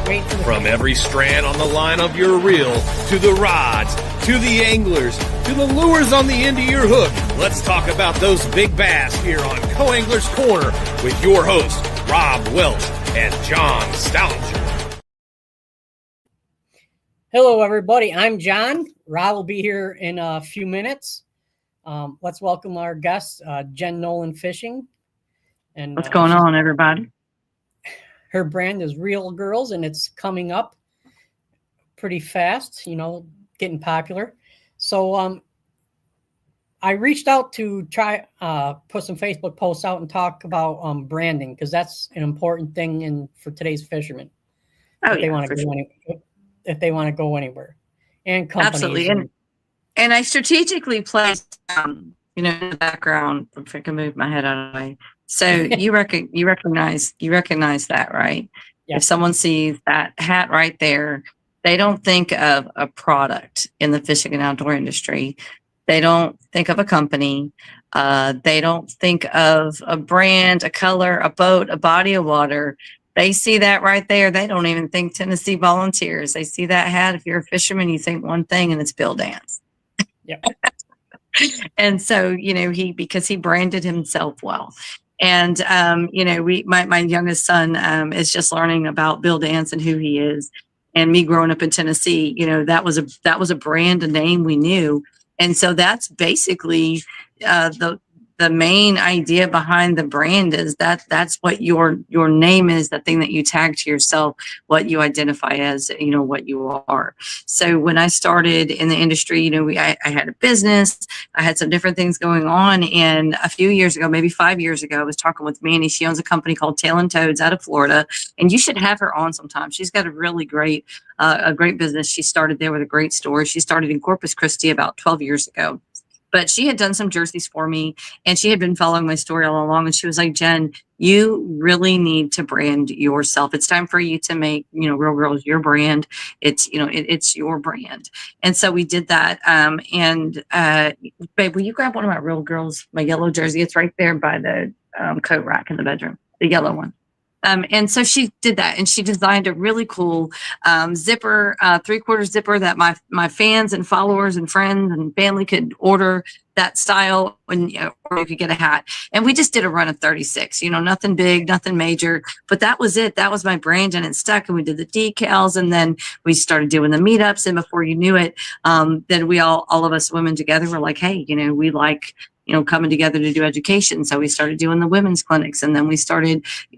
Wait for the From every strand on the line of your reel, to the rods, to the anglers, to the lures on the end of your hook, let's talk about those big bass here on Co-Angler's Corner with your hosts, Rob Welch and John Stoudinger. Hello, everybody. I'm John. Rob will be here in a few minutes. Let's welcome our guest, Jenn Nolan Fishing. And what's going on, everybody? Her brand is Real Girls, and it's coming up pretty fast, getting popular. So I reached out to try put some Facebook posts out and talk about branding, because that's an important thing for today's fishermen. If they want to go anywhere, and companies. Absolutely. And I strategically placed, in the background. If I can move my head out of the way. So you recognize that, right? Yeah. If someone sees that hat right there, they don't think of a product in the fishing and outdoor industry. They don't think of a company. They don't think of a brand, a color, a boat, a body of water. They see that right there. They don't even think Tennessee Volunteers. They see that hat. If you're a fisherman, you think one thing, and it's Bill Dance. Yep. And so, because he branded himself well. And, my youngest son is just learning about Bill Dance and who he is. And me growing up in Tennessee, that was a brand, a name we knew. And so that's basically the main idea behind the brand is that's what your name is, the thing that you tag to yourself, what you identify as, what you are. So when I started in the industry, I had a business, I had some different things going on. And a few years ago, maybe 5 years ago, I was talking with Manny. She owns a company called Tail and Toads out of Florida. And you should have her on sometime. She's got a really great business. She started there with a great store. She started in Corpus Christi about 12 years ago. But she had done some jerseys for me, and she had been following my story all along. And she was like, Jen, you really need to brand yourself. It's time for you to make, Real Girls your brand. It's, it's your brand. And so we did that. Babe, will you grab one of my Real Girls, my yellow jersey? It's right there by the coat rack in the bedroom, the yellow one. And so she did that, and she designed a really cool zipper, 3/4 zipper that my fans and followers and friends and family could order that style, or you could get a hat. And we just did a run of 36, nothing big, nothing major, but that was it. That was my brand, and it stuck. And we did the decals, and then we started doing the meetups. And before you knew it, then we all of us women together were like, hey, we like, coming together to do education. So we started doing the women's clinics, and then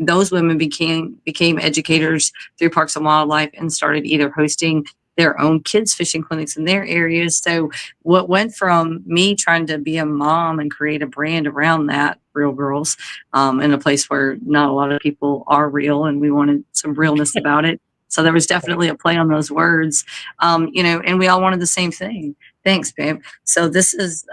those women became educators through Parks and Wildlife and started either hosting their own kids fishing clinics in their areas. So what went from me trying to be a mom and create a brand around that, Real Girls, in a place where not a lot of people are real, and we wanted some realness about it. So there was definitely a play on those words, and we all wanted the same thing. Thanks, babe. So this is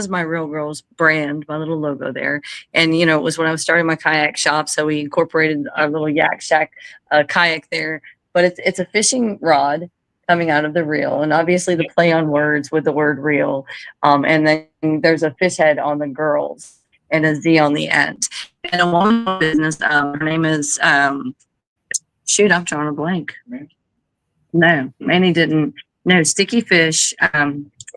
my Real Girls brand, my little logo there. And, it was when I was starting my kayak shop. So we incorporated our little Yak Shack kayak there. But it's a fishing rod coming out of the reel. And obviously the play on words with the word real. And then there's a fish head on the girls and a Z on the end. And a woman business, her name is, I'm drawing a blank. No, Manny didn't. No, Sticky Fish.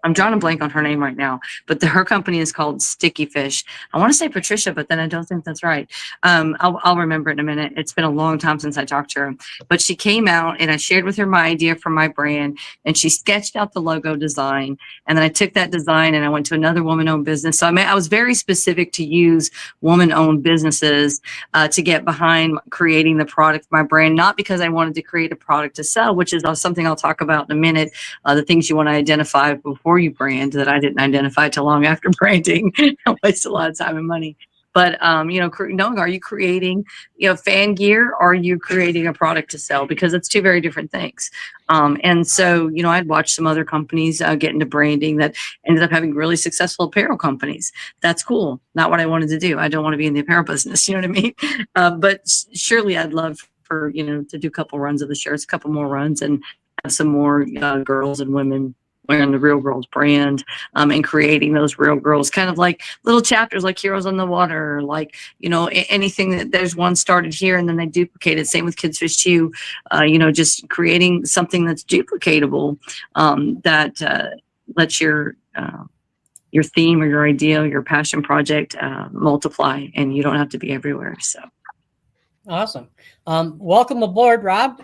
I'm drawing a blank on her name right now, but her company is called Sticky Fish. I want to say Patricia, but then I don't think that's right. I'll remember it in a minute. It's been a long time since I talked to her, but she came out and I shared with her my idea for my brand, and she sketched out the logo design. And then I took that design and I went to another woman-owned business. So I was very specific to use woman-owned businesses to get behind creating the product, my brand, not because I wanted to create a product to sell, which is something I'll talk about in a minute. The things you want to identify before you brand that I didn't identify till long after branding. I wasted a lot of time and money. But, knowing, are you creating, fan gear, or are you creating a product to sell? Because it's two very different things. And so, I'd watched some other companies get into branding that ended up having really successful apparel companies. That's cool. Not what I wanted to do. I don't want to be in the apparel business. You know what I mean? But surely I'd love for, to do a couple runs of the shirts, a couple more runs, and have some more girls and women wearing the Real Girls brand, and creating those Real Girls, kind of like little chapters like Heroes on the Water, like, anything that there's one started here and then they duplicate it. Same with Kids Fish too, just creating something that's duplicatable, that lets your theme or your idea, or your passion project multiply, and you don't have to be everywhere. So awesome. Welcome aboard, Rob.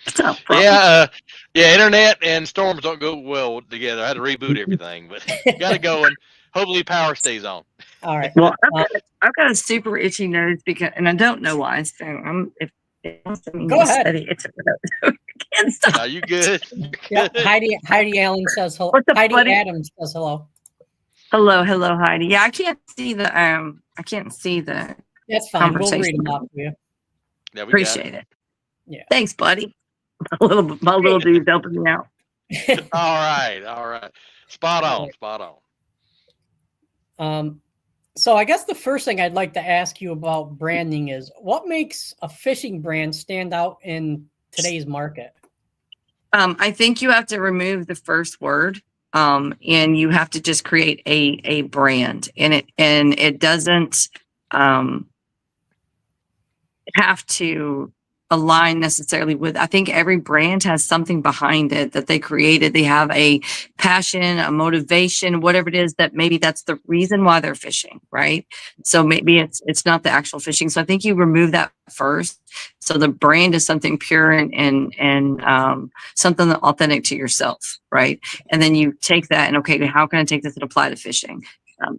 what's up, bro? Yeah, internet and storms don't go well together. I had to reboot everything, but got it going. Hopefully power stays on. All right. Well, I've got a super itchy nose and I don't know why. So Go ahead. I can't stop. Are you good? Yeah, Heidi Allen says hello. What's up, Heidi buddy? Adams says hello. Hello, Heidi. Yeah, I can't see the That's fine. We'll read conversation. them off for you. Yeah, we Appreciate it. Yeah. Thanks, buddy. My little dude's helping me out. All right. Spot on. So I guess the first thing I'd like to ask you about branding is, what makes a fishing brand stand out in today's market? I think you have to remove the first word, and you have to just create a brand, and it doesn't have to align necessarily with, I think every brand has something behind it that they created. They have a passion, a motivation, whatever it is, that maybe that's the reason why they're fishing, right? So maybe it's not the actual fishing. So I think you remove that first. So the brand is something pure and something authentic to yourself, right? And then you take that and, okay, how can I take this and apply to fishing?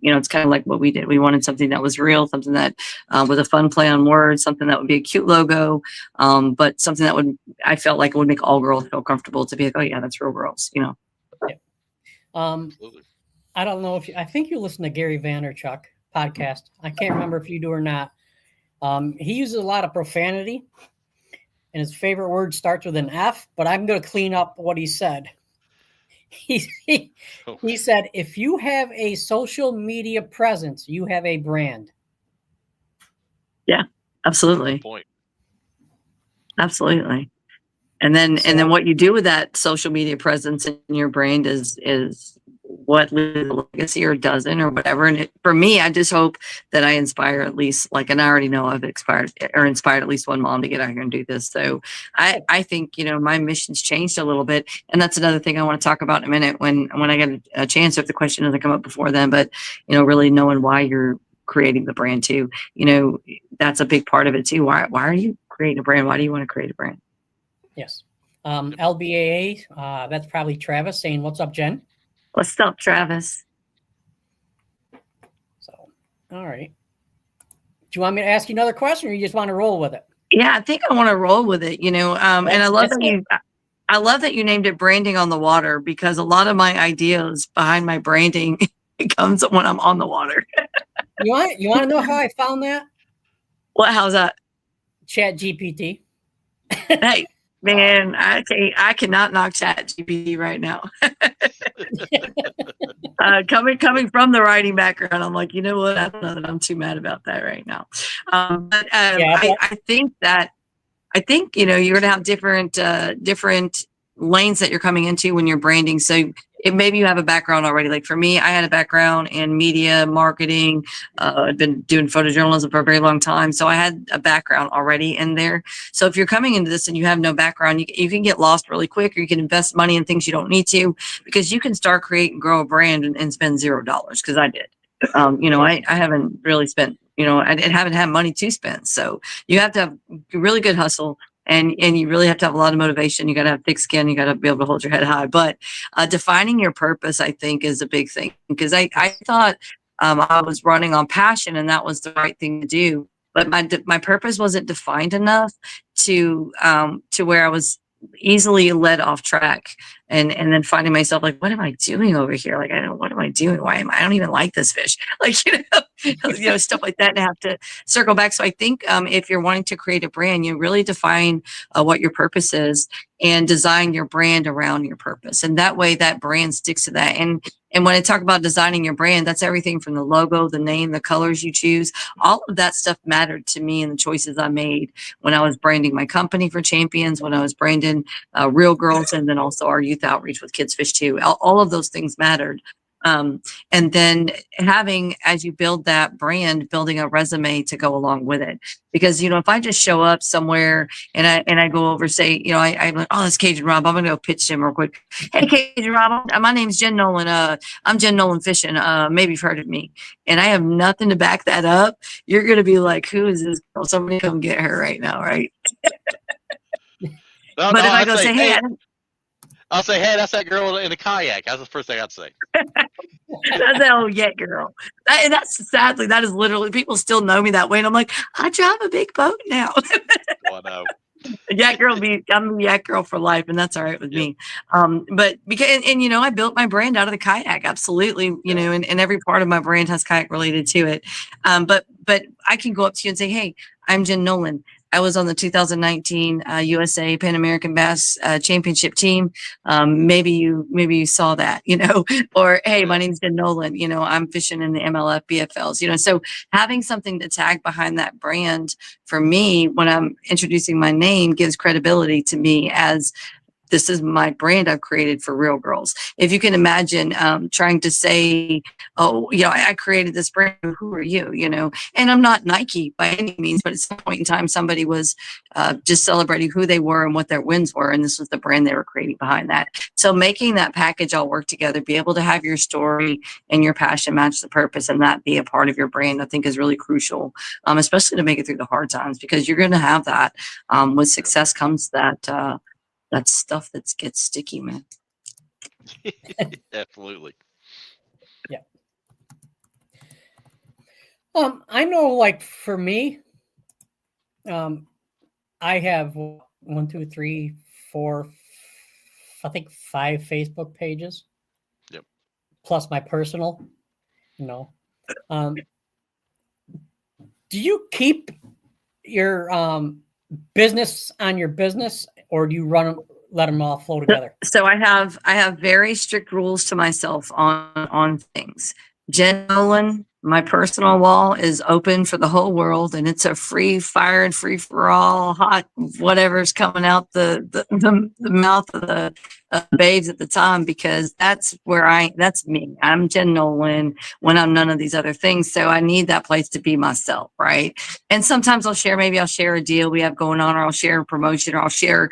It's kind of like what we did. We wanted something that was real, something that was a fun play on words, something that would be a cute logo, but something that I felt like it would make all girls feel comfortable to be like, oh yeah, that's Real Girls, Yeah. Absolutely. I don't know I think you listen to Gary Vaynerchuk podcast. I can't remember if you do or not. He uses a lot of profanity, and his favorite word starts with an F, but I'm going to clean up what he said. He said, if you have a social media presence, you have a brand. Yeah, absolutely. Good point. Absolutely. And then what you do with that social media presence in your brand is what leaves a legacy or doesn't or whatever. And for me, I just hope that I inspire at least, and I already know I've inspired at least one mom to get out here and do this. So I think, my mission's changed a little bit. And that's another thing I want to talk about in a minute when I get a chance, if the question doesn't come up before then, but, really knowing why you're creating the brand too. That's a big part of it too. Why are you creating a brand? Why do you want to create a brand? Yes. LBAA, that's probably Travis saying, what's up, Jen? What's up, Travis? So, all right. Do you want me to ask you another question, or you just want to roll with it? Yeah, I think I want to roll with it, and I love that you named it Branding on the Water, because a lot of my ideas behind my branding comes when I'm on the water. You want to know how I found that? How's that? Chat GPT. Hey, man, I cannot knock Chat GPT right now. Coming from the writing background, I'm like, you know what? I don't know that I'm too mad about that right now. I think you're going to have different lanes that you're coming into when you're branding. So maybe you have a background already. Like for me, I had a background in media marketing. I'd been doing photojournalism for a very long time. So I had a background already in there. So if you're coming into this and you have no background, you can get lost really quick, or you can invest money in things you don't need to, because you can start, create, and grow a brand and spend $0, because I did. I haven't really spent, I haven't had money to spend. So you have to have really good hustle. And you really have to have a lot of motivation. You got to have thick skin. You got to be able to hold your head high. But defining your purpose, I think, is a big thing, because I thought I was running on passion, and that was the right thing to do. But my purpose wasn't defined enough to where I was easily led off track, and then finding myself like, what am I doing over here? Like, what am I doing? I don't even like this fish. Like, stuff like that, and have to circle back. So I think if you're wanting to create a brand, you really define what your purpose is and design your brand around your purpose. And that way that brand sticks to that. And when I talk about designing your brand, that's everything from the logo, the name, the colors you choose. All of that stuff mattered to me and the choices I made when I was branding my company for Champions, when I was branding Real Girls, and then also our youth youth outreach with Kids Fish too. All of those things mattered. And then having, as you build that brand, building a resume to go along with it. Because, if I just show up somewhere and I go over, say, I'm like, oh, that's Cajun Rob. I'm going to go pitch him real quick. Hey, Cajun Rob, my name's Jenn Nolan. I'm Jenn Nolan Fishing. Maybe you've heard of me. And I have nothing to back that up. You're going to be like, who is this girl? Somebody come get her right now, right? No, But if I I'd go say, hey, I'll say, hey, that's that girl in the kayak. That's the first thing I'd say. that's that old yak girl. And that's sadly, that is literally, people still know me that way. And I'm like, I drive a big boat now. Oh, no. Yak girl, I'm a yak girl for life, and that's all right with me. But because, and I built my brand out of the kayak, absolutely. And every part of my brand has kayak related to it. But I can go up to you and say, hey, I'm Jenn Nolan. I was on the 2019 USA Pan American Bass Championship team. Maybe you saw that, or hey, my name's Jenn Nolan. I'm fishing in the MLF BFLs. So having something to tag behind that brand for me when I'm introducing my name gives credibility to me as this is my brand I've created for real girls. If you can imagine trying to say, oh, I created this brand. Who are you? And I'm not Nike by any means, but at some point in time, somebody was just celebrating who they were and what their wins were. And this was the brand they were creating behind that. So making that package all work together, be able to have your story and your passion match the purpose and that be a part of your brand, I think is really crucial, especially to make it through the hard times, because you're going to have that. With success comes that stuff that gets sticky, man. Absolutely. Yeah. I know, like for me, I have 1, 2, 3, 4, I think 5 Facebook pages. Yep. Plus my personal, do you keep your business on your business, or do you let them all flow together? So I have very strict rules to myself on things. Jenn Nolan, my personal wall is open for the whole world, and it's a free fire and free for all, hot whatever's coming out the mouth of the babes at the time, because that's me. I'm Jenn Nolan when I'm none of these other things. So I need that place to be myself, right? And sometimes I'll share a deal we have going on, or I'll share a promotion, or I'll share,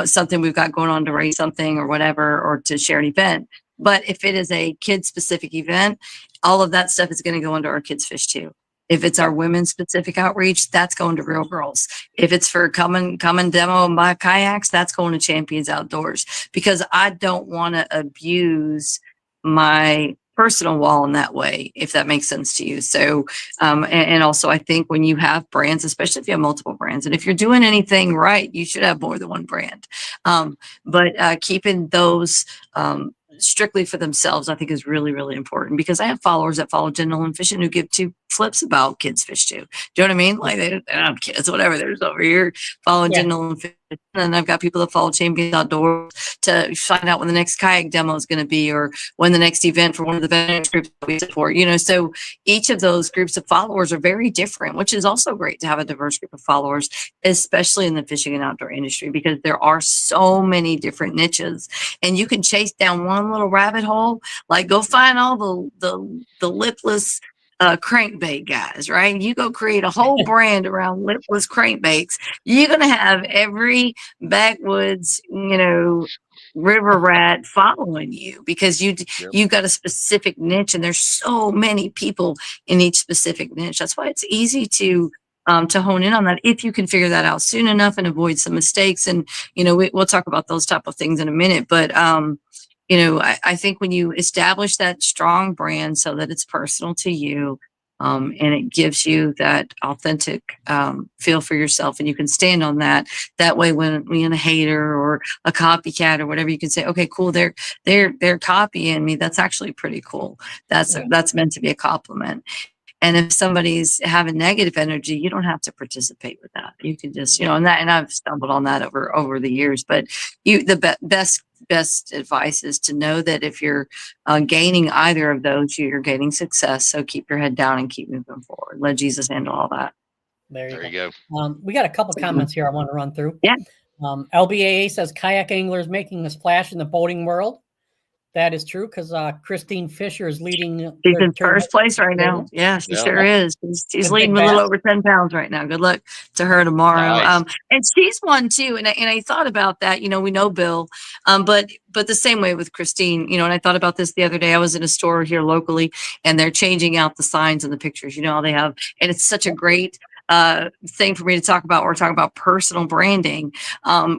something we've got going on to raise something or whatever, or to share an event. But if it is a kid-specific event, all of that stuff is going to go into our Kids Fish too. If it's our women-specific outreach, that's going to Real Girls. If it's for come and demo and buy kayaks, that's going to Champions Outdoors, because I don't want to abuse my personal wall in that way, if that makes sense to you. So, and also I think when you have brands, especially if you have multiple brands, and if you're doing anything right, you should have more than one brand. But keeping those strictly for themselves, I think is really, really important, because I have followers that follow Jenn Nolan Fishing who give 2 flips about Kids Fish too. Do you know what I mean? Like they don't have kids, whatever. They're just over here following Jenn Nolan Fishing. And I've got people that follow Champions Outdoors to find out when the next kayak demo is going to be, or when the next event for one of the veterans groups that we support. So each of those groups of followers are very different, which is also great to have a diverse group of followers, especially in the fishing and outdoor industry, because there are so many different niches, and you can chase down one little rabbit hole. Like go find all the lipless crankbait guys, right? You go create a whole brand around lipless crankbaits. You're going to have every backwoods, river rat following you, because you've got a specific niche, and there's so many people in each specific niche. That's why it's easy to hone in on that if you can figure that out soon enough and avoid some mistakes. And, we'll talk about those type of things in a minute, but, I think when you establish that strong brand so that it's personal to you, and it gives you that authentic feel for yourself, and you can stand on that. That way, when you're a hater or a copycat or whatever, you can say, "Okay, cool. They're copying me. That's actually pretty cool. That's meant to be a compliment." And if somebody's having negative energy, you don't have to participate with that. You can just, and I've stumbled on that over the years. But the best advice is to know that if you're gaining either of those, you're gaining success. So keep your head down and keep moving forward. Let Jesus handle all that. There you go. We got a couple comments here I want to run through. Yeah. LBAA says kayak anglers making a splash in the boating world. That is true because Christine Fisher is leading. She's the in tournament. first place right now. Yeah, she Yeah. sure is. She's The leading big with a little bass. over 10 pounds right now. Good luck to her tomorrow. Nice. And she's won too. And I thought about that. You know, we know Bill, but the same way with Christine. You know, and I thought about this the other day. I was in a store here locally, and they're changing out the signs and the pictures. You know how they have, and it's such a great thing for me to talk about. We're talking about personal branding.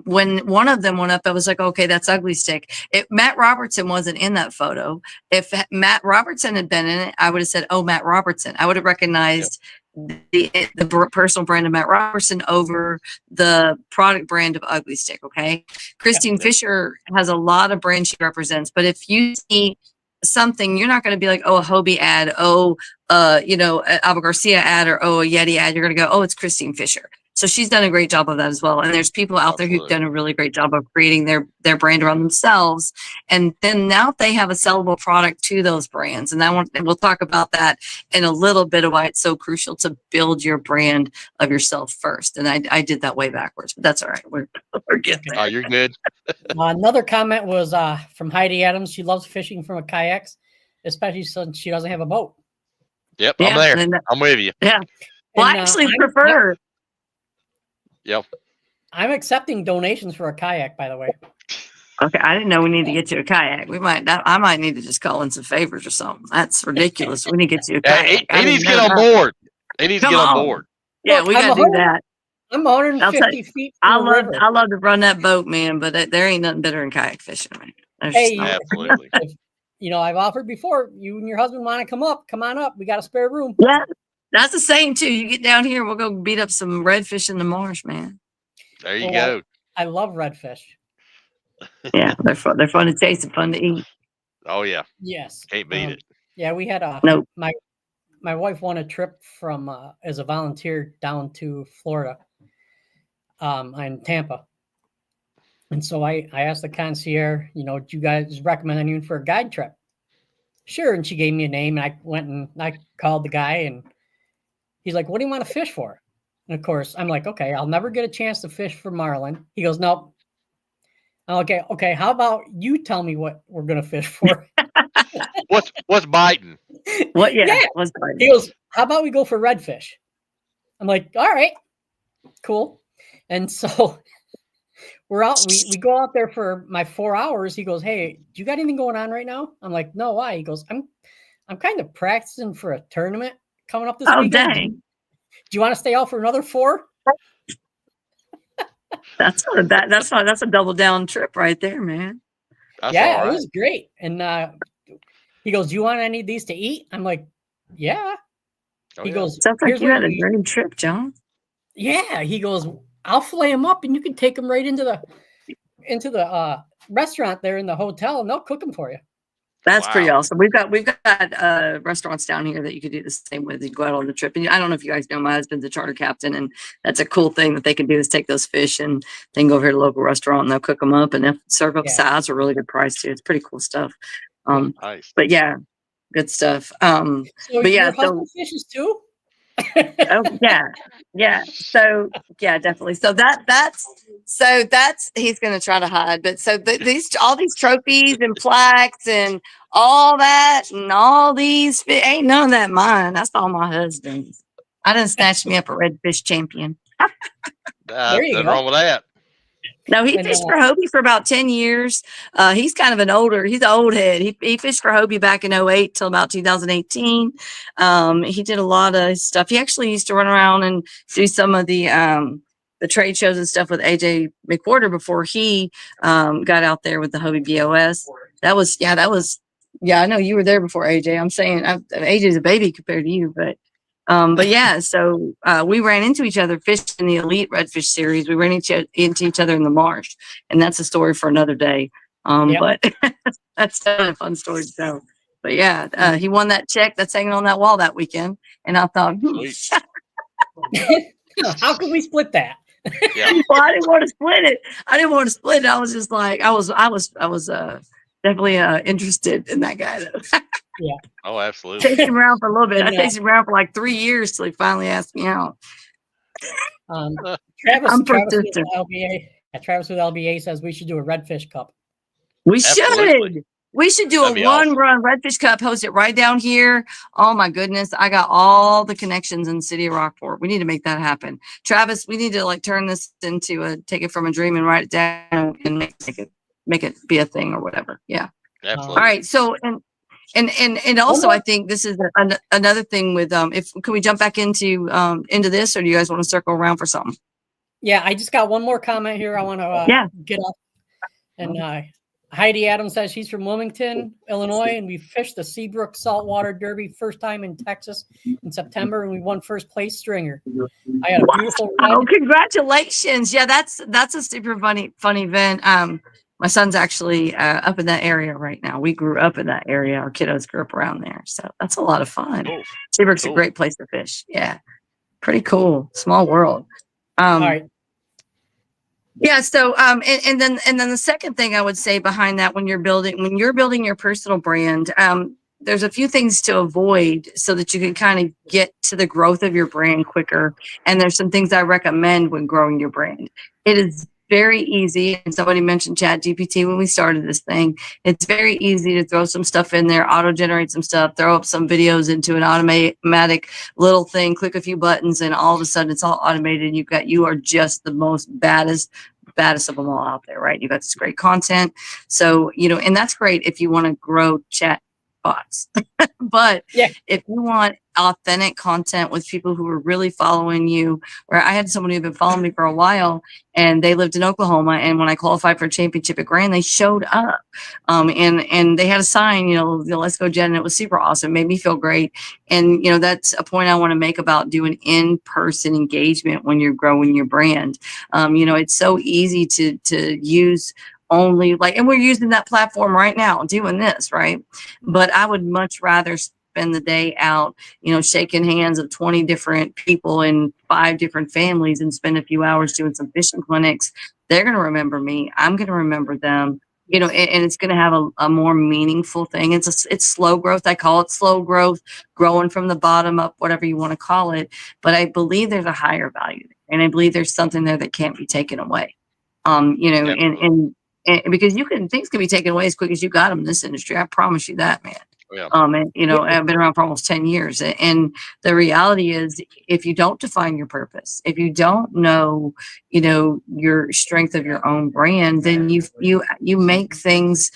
When one of them went up, I was like, okay, that's Ugly Stick. Matt Robertson wasn't in that photo. If Matt Robertson had been in it, I would have said, oh, Matt Robertson. I would have recognized the personal brand of Matt Robertson over the product brand of Ugly Stick. Okay. Christine Fisher has a lot of brands she represents, but if you see something, you're not going to be like, oh, a Hobie ad, Alba Garcia ad, or oh, a Yeti ad. You're going to go, oh, it's Christine Fisher. So she's done a great job of that as well. And there's people out there who've done a really great job of creating their brand around themselves. And then now they have a sellable product to those brands. And we'll talk about that in a little bit of why it's so crucial to build your brand of yourself first. And I did that way backwards, but that's all right. We're getting there. Oh, you're good. Another comment was from Heidi Adams. She loves fishing from a kayaks, especially since she doesn't have a boat. Yep, I'm there. I'm with you. Yeah. Well, I actually prefer. Yep. I'm accepting donations for a kayak, by the way. Okay, I didn't know we need to get you a kayak. I might need to just call in some favors or something. That's ridiculous. We need to get you a kayak. He needs to get on board. He needs to get on board. Yeah, we got to do that. I'm 150 feet I from the river. love to run that boat, man, but there ain't nothing better than kayak fishing, man. Absolutely. I've offered before. You and your husband want to come on up. We got a spare room. Yeah, that's the same too. You get down here, we'll go beat up some redfish in the marsh, man. There you go. I love redfish. Yeah, they're fun. They're fun to taste and fun to eat. Oh yeah. Yes. Can't beat it. Yeah, we had my wife won a trip from as a volunteer down to Florida. In Tampa. And so I asked the concierge, do you guys recommend anyone for a guide trip? Sure. And she gave me a name, and I went and I called the guy, and he's like, what do you want to fish for? And of course, I'm like, okay, I'll never get a chance to fish for marlin. He goes, nope. I'm okay. How about you tell me what we're going to fish for? What's biting? What? Yeah. What's biting? He goes, how about we go for redfish? I'm like, all right, cool. And so we're out. We go out there for my 4 hours. He goes, hey, do you got anything going on right now? I'm like, no, why? He goes, I'm kind of practicing for a tournament coming up this weekend. Dang. Do you want to stay out for another 4? That's a double down trip right there, man. That's yeah, right. It was great. And he goes, do you want any of these to eat? I'm like, yeah. He goes, sounds like you had a great trip, John. Yeah. He goes, I'll fillet them up, and you can take them right into the restaurant there in the hotel, and they'll cook them for you. That's pretty awesome. We've got restaurants down here that you could do the same with. You go out on the trip, and I don't know if you guys know, my husband's a charter captain, and that's a cool thing that they can do is take those fish and then go over to the local restaurant and they'll cook them up and they'll serve up sides for a really good price too. It's pretty cool stuff. Nice. But yeah, good stuff. So your husband fishes too? Oh yeah. So yeah, definitely. So that's he's gonna try to hide. But so all these trophies and plaques and all that and all these ain't none of that mine. That's all my husband's. I done snatched me up a redfish champion. Nothing wrong with that. No, he fished for Hobie for about 10 years. He's kind of he's an old head. He fished for Hobie back in 2008 till about 2018. He did a lot of stuff. He actually used to run around and do some of the trade shows and stuff with AJ McWhorter before he got out there with the Hobie BOS. That was, I know you were there before AJ. I'm saying AJ's a baby compared to you, but yeah, so we ran into each other fishing in the Elite Redfish Series. We ran into each other in the marsh, and that's a story for another day. But that's a fun story to tell. But yeah, he won that check that's hanging on that wall that weekend, and I thought, how can we split that? Yeah. Well, I didn't want to split it. I was just like, I was definitely interested in that guy though. Yeah. Oh, absolutely. Chased him around for a little bit. I chased him around for like 3 years till he finally asked me out. Travis, LBA, Travis with LBA says we should do a Redfish Cup. We Absolutely. should. We should do That'd a be awesome. one-run Redfish Cup, host it right down here. Oh my goodness, I got all the connections in the city of Rockport. We need to make that happen. Travis, we need to like turn this into a take it from a dream and write it down and make it be a thing or whatever. Yeah. Absolutely. All right. So and also I think this is another thing with if can we jump back into this, or do you guys want to circle around for something? Yeah, I just got one more comment here. I want to get up. And Heidi Adams says she's from Wilmington, Illinois, and we fished the Seabrook Saltwater Derby first time in Texas in September, and we won first place stringer. I had a beautiful ride. Oh, congratulations! Yeah, that's a super fun event. My son's actually up in that area right now. We grew up in that area. Our kiddos grew up around there, so that's a lot of fun. Cool. Seabrook's a great place to fish. Yeah, pretty cool. Small world. All right. Yeah. So, and then the second thing I would say behind that, when you're building your personal brand, there's a few things to avoid so that you can kind of get to the growth of your brand quicker. And there's some things I recommend when growing your brand. It is very easy. And somebody mentioned ChatGPT when we started this thing. It's very easy to throw some stuff in there, auto generate some stuff, throw up some videos into an automatic little thing, click a few buttons, and all of a sudden it's all automated. And you are just the most baddest of them all out there, right? You got this great content. So, and that's great if you want to grow chat bots. But if you want authentic content with people who are really following you, where I had someone who had been following me for a while and they lived in Oklahoma, and when I qualified for a championship at Grand, they showed up, and they had a sign, let's go Jen, and it was super awesome. It made me feel great. And that's a point I want to make about doing in-person engagement when you're growing your brand. It's so easy to use only and we're using that platform right now doing this, right? But I would much rather spend the day out, shaking hands of 20 different people in 5 different families and spend a few hours doing some fishing clinics. They're going to remember me. I'm going to remember them, and it's going to have a more meaningful thing. It's slow growth. I call it slow growth, growing from the bottom up, whatever you want to call it. But I believe there's a higher value, and I believe there's something there that can't be taken away. And because things can be taken away as quick as you got them in this industry. I promise you that, man. Yeah. I've been around for almost 10 years. And the reality is, if you don't define your purpose, if you don't know, your strength of your own brand, then you make things,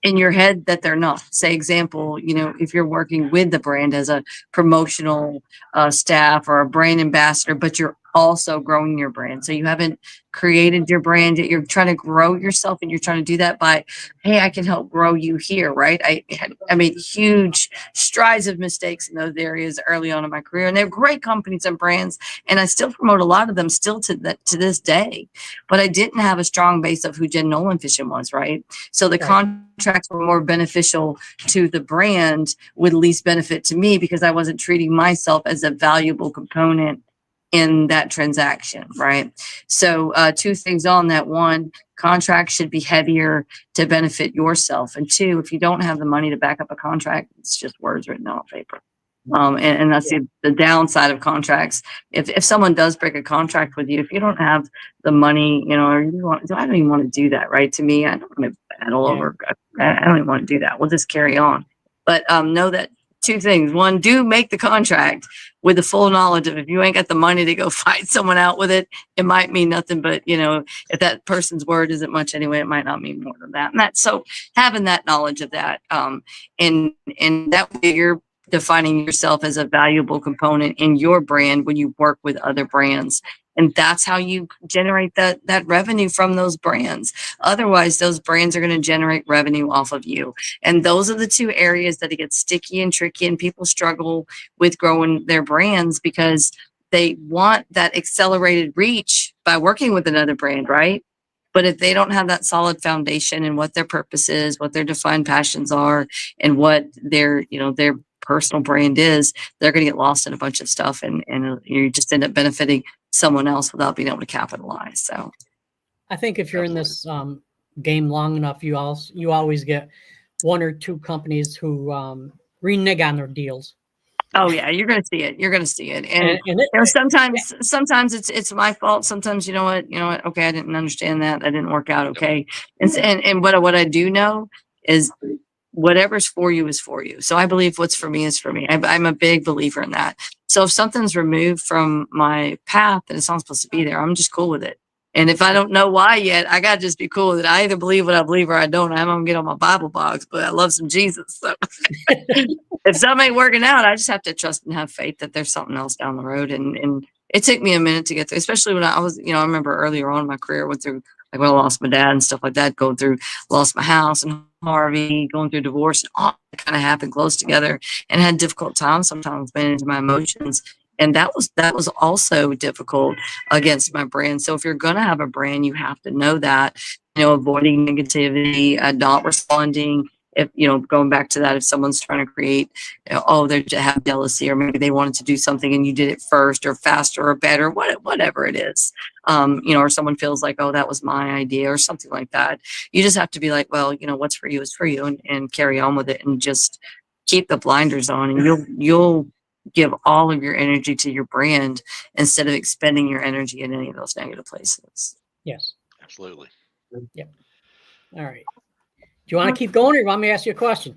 in your head that they're not. Say example, if you're working with the brand as a promotional staff or a brand ambassador, but you're also growing your brand. So you haven't created your brand yet. You're trying to grow yourself, and you're trying to do that by, hey, I can help grow you here, right? I made huge strides of mistakes in those areas early on in my career, and they're great companies and brands, and I still promote a lot of them still to this day. But I didn't have a strong base of who Jenn Nolan Fishing was, right? So the contracts were more beneficial to the brand, with least benefit to me, because I wasn't treating myself as a valuable component in that transaction, right? So 2 things on that. 1, contract should be heavier to benefit yourself. And 2, if you don't have the money to back up a contract, it's just words written on paper. And that's the downside of contracts. If someone does break a contract with you, if you don't have the money, or I don't even want to do that, right? To me, I don't want to battle over. I don't even want to do that. We'll just carry on. But know that 2 things. 1, do make the contract with the full knowledge of, if you ain't got the money to go fight someone out with it, it might mean nothing. But if that person's word isn't much anyway, it might not mean more than that. And that's so having that knowledge of that, and that way you're defining yourself as a valuable component in your brand when you work with other brands. And that's how you generate that revenue from those brands. Otherwise, those brands are going to generate revenue off of you. And those are the 2 areas that it gets sticky and tricky, and people struggle with growing their brands because they want that accelerated reach by working with another brand, right? But if they don't have that solid foundation and what their purpose is, what their defined passions are, and what their personal brand is, they're going to get lost in a bunch of stuff, and you just end up benefiting someone else without being able to capitalize. So I think if you're in this game long enough, you always get 1 or 2 companies who renege on their deals. Oh yeah, you're gonna see it. You're gonna see it. And And it, sometimes it's my fault. Sometimes you know what, okay, I didn't understand that. That didn't work out okay. And what I do know is whatever's for you is for you. So I believe what's for me is for me. I'm a big believer in that. So if something's removed from my path and it's not supposed to be there, I'm just cool with it. And if I don't know why yet, I gotta just be cool with it. I either believe what I believe or I don't. I'm gonna get on my Bible box, but I love some Jesus. So if something ain't working out, I just have to trust and have faith that there's something else down the road. And it took me a minute to get there, especially when I was, I remember earlier on in my career, went through like when I lost my dad and stuff like that, going through, lost my house and Harvey, going through divorce, and all that kind of happened close together, and had difficult times sometimes managing my emotions. And that was also difficult against my brand. So if you're going to have a brand, you have to know that, avoiding negativity, not responding. If, going back to that, if someone's trying to create, they have jealousy, or maybe they wanted to do something and you did it first or faster or better, whatever it is, or someone feels like, oh, that was my idea or something like that. You just have to be like, well, what's for you is for you, and carry on with it, and just keep the blinders on, and you'll give all of your energy to your brand instead of expending your energy in any of those negative places. yes. Absolutely. Yep. All right. Do you want to keep going, or you want me to ask you a question?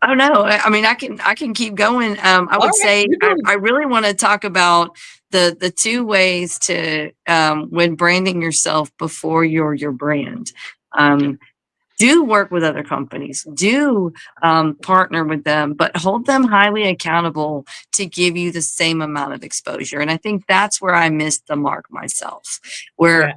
Oh no, I mean, I can keep going. I would say I really want to talk about the two ways to when branding yourself before you're your brand. Do work with other companies, do partner with them, but hold them highly accountable to give you the same amount of exposure. And I think that's where I missed the mark myself, where,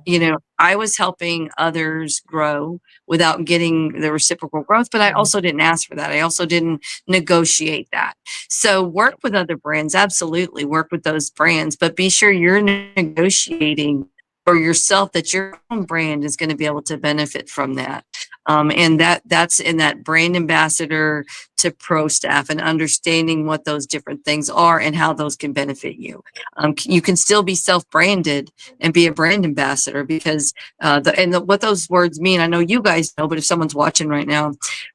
I was helping others grow without getting the reciprocal growth, but I also didn't ask for that. I also didn't negotiate that. So work with other brands, absolutely work with those brands, but be sure you're negotiating for yourself that your own brand is going to be able to benefit from that. And that's in that brand ambassador to pro staff, and understanding what those different things are and how those can benefit you. You can still be self-branded and be a brand ambassador, because what those words mean, I know you guys know, but if someone's watching right now,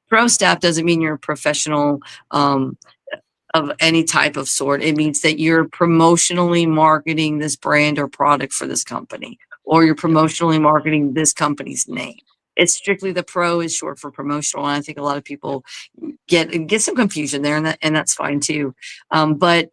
pro staff doesn't mean you're a professional of any type of sort. It means that you're promotionally marketing this brand or product for this company, or you're promotionally marketing this company's name. It's strictly, the pro is short for promotional. And I think a lot of people get some confusion there, and that's fine too. But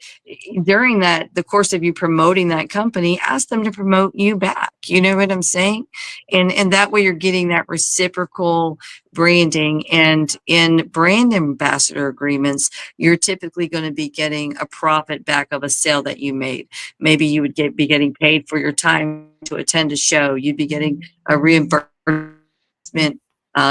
during the course of you promoting that company, ask them to promote you back. You know what I'm saying? And that way you're getting that reciprocal branding. And in brand ambassador agreements, you're typically going to be getting a profit back of a sale that you made. Maybe you would be getting paid for your time to attend a show. You'd be getting a reimbursement.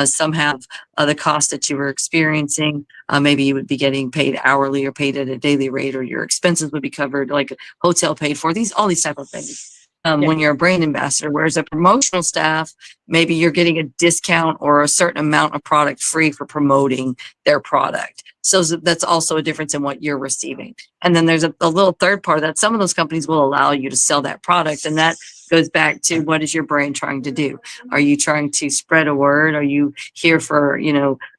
Some have the cost that you were experiencing. Maybe you would be getting paid hourly or paid at a daily rate, or your expenses would be covered, like hotel paid for, all these type of things. When you're a brand ambassador, whereas a promotional staff, maybe you're getting a discount or a certain amount of product free for promoting their product. So that's also a difference in what you're receiving. And then there's a little third part of that. Some of those companies will allow you to sell that product, and that goes back to, what is your brand trying to do? Are you trying to spread a word? Are you here for,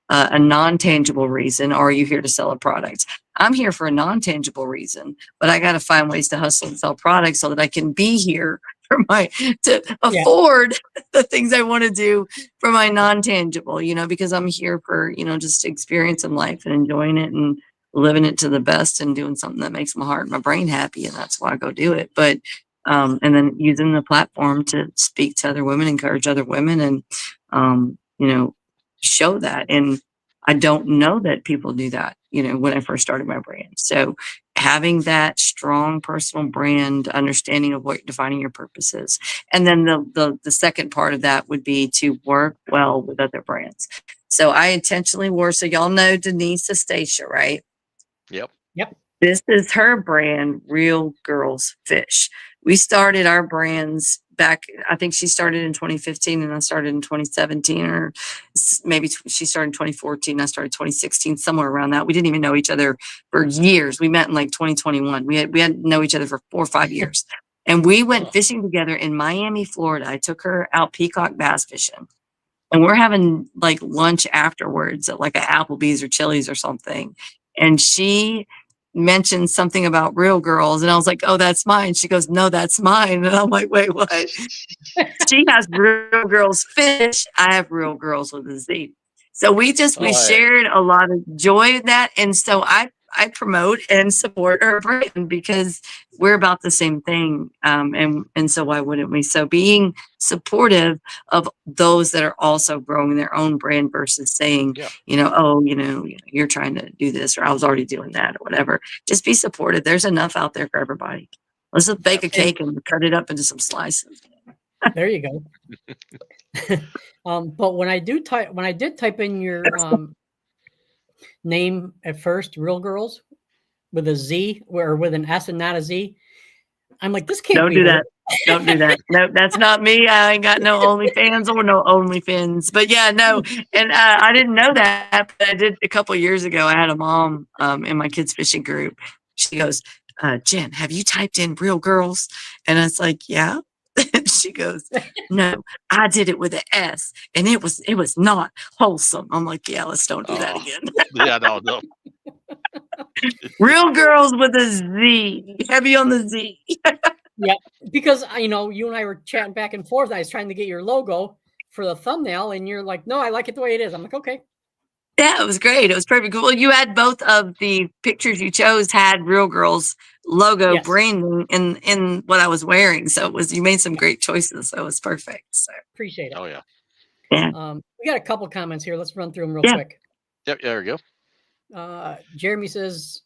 a non-tangible reason, or are you here to sell a product? I'm here for a non-tangible reason, but I got to find ways to hustle and sell products so that I can be here to afford the things I want to do for my non-tangible, because I'm here for, just experience in life and enjoying it and living it to the best and doing something that makes my heart and my brain happy. And that's why I go do it. But, and then using the platform to speak to other women, encourage other women, and, show that. And I don't know that people do that, when I first started my brand. So having that strong personal brand, understanding of what defining your purpose is. And then the second part of that would be to work well with other brands. So I intentionally wore, so y'all know Denise Estacia, right? Yep. This is her brand, Real Girls Fish. We started our brands back, I think she started in 2015 and I started in 2017, or maybe she started in 2014. I started 2016, somewhere around that. We didn't even know each other for years. We met in like 2021. We had known each other for 4 or 5 years. And we went fishing together in Miami, Florida. I took her out peacock bass fishing. And we're having like lunch afterwards at like an Applebee's or Chili's or something. And she mentioned something about Real Girls, and I was like, "Oh, that's mine." She goes, "No, that's mine." And I'm like, "Wait, what?" She has Real Girls Fish. I have Real Girls with a Z. So we Right. shared a lot of joy in that, and so I promote and support her brand because we're about the same thing, and so why wouldn't we? So being supportive of those that are also growing their own brand versus saying, Yeah. oh, you're trying to do this, or I was already doing that, or whatever. Just be supportive. There's enough out there for everybody. Let's just bake a cake and cut it up into some slices. There you go. But when I did type in your name at first, Real Girls, with a Z or with an S and not a Z, I'm like, this can't be do her. that. Don't do that. No, that's not me. I ain't got no OnlyFans or no OnlyFins. But yeah, no. And I didn't know that, but I did a couple of years ago. I had a mom in my kids fishing group. She goes, Jen, have you typed in Real Girls? And I was like, yeah. She goes, no, I did it with an S, and it was not wholesome. I'm like, yeah, let's don't do that again. Yeah, no. Real Girls with a Z, heavy on the Z. Yeah, because you and I were chatting back and forth. I was trying to get your logo for the thumbnail, and you're like, no, I like it the way it is. I'm like, okay. Yeah, it was great. It was perfect. Well, you had both of the pictures you chose had Real Girls logo branding in what I was wearing. So you made some great choices. So it was perfect. So appreciate it. Oh yeah. Yeah. We got a couple comments here. Let's run through them real quick. Yep, there we go. Jeremy says,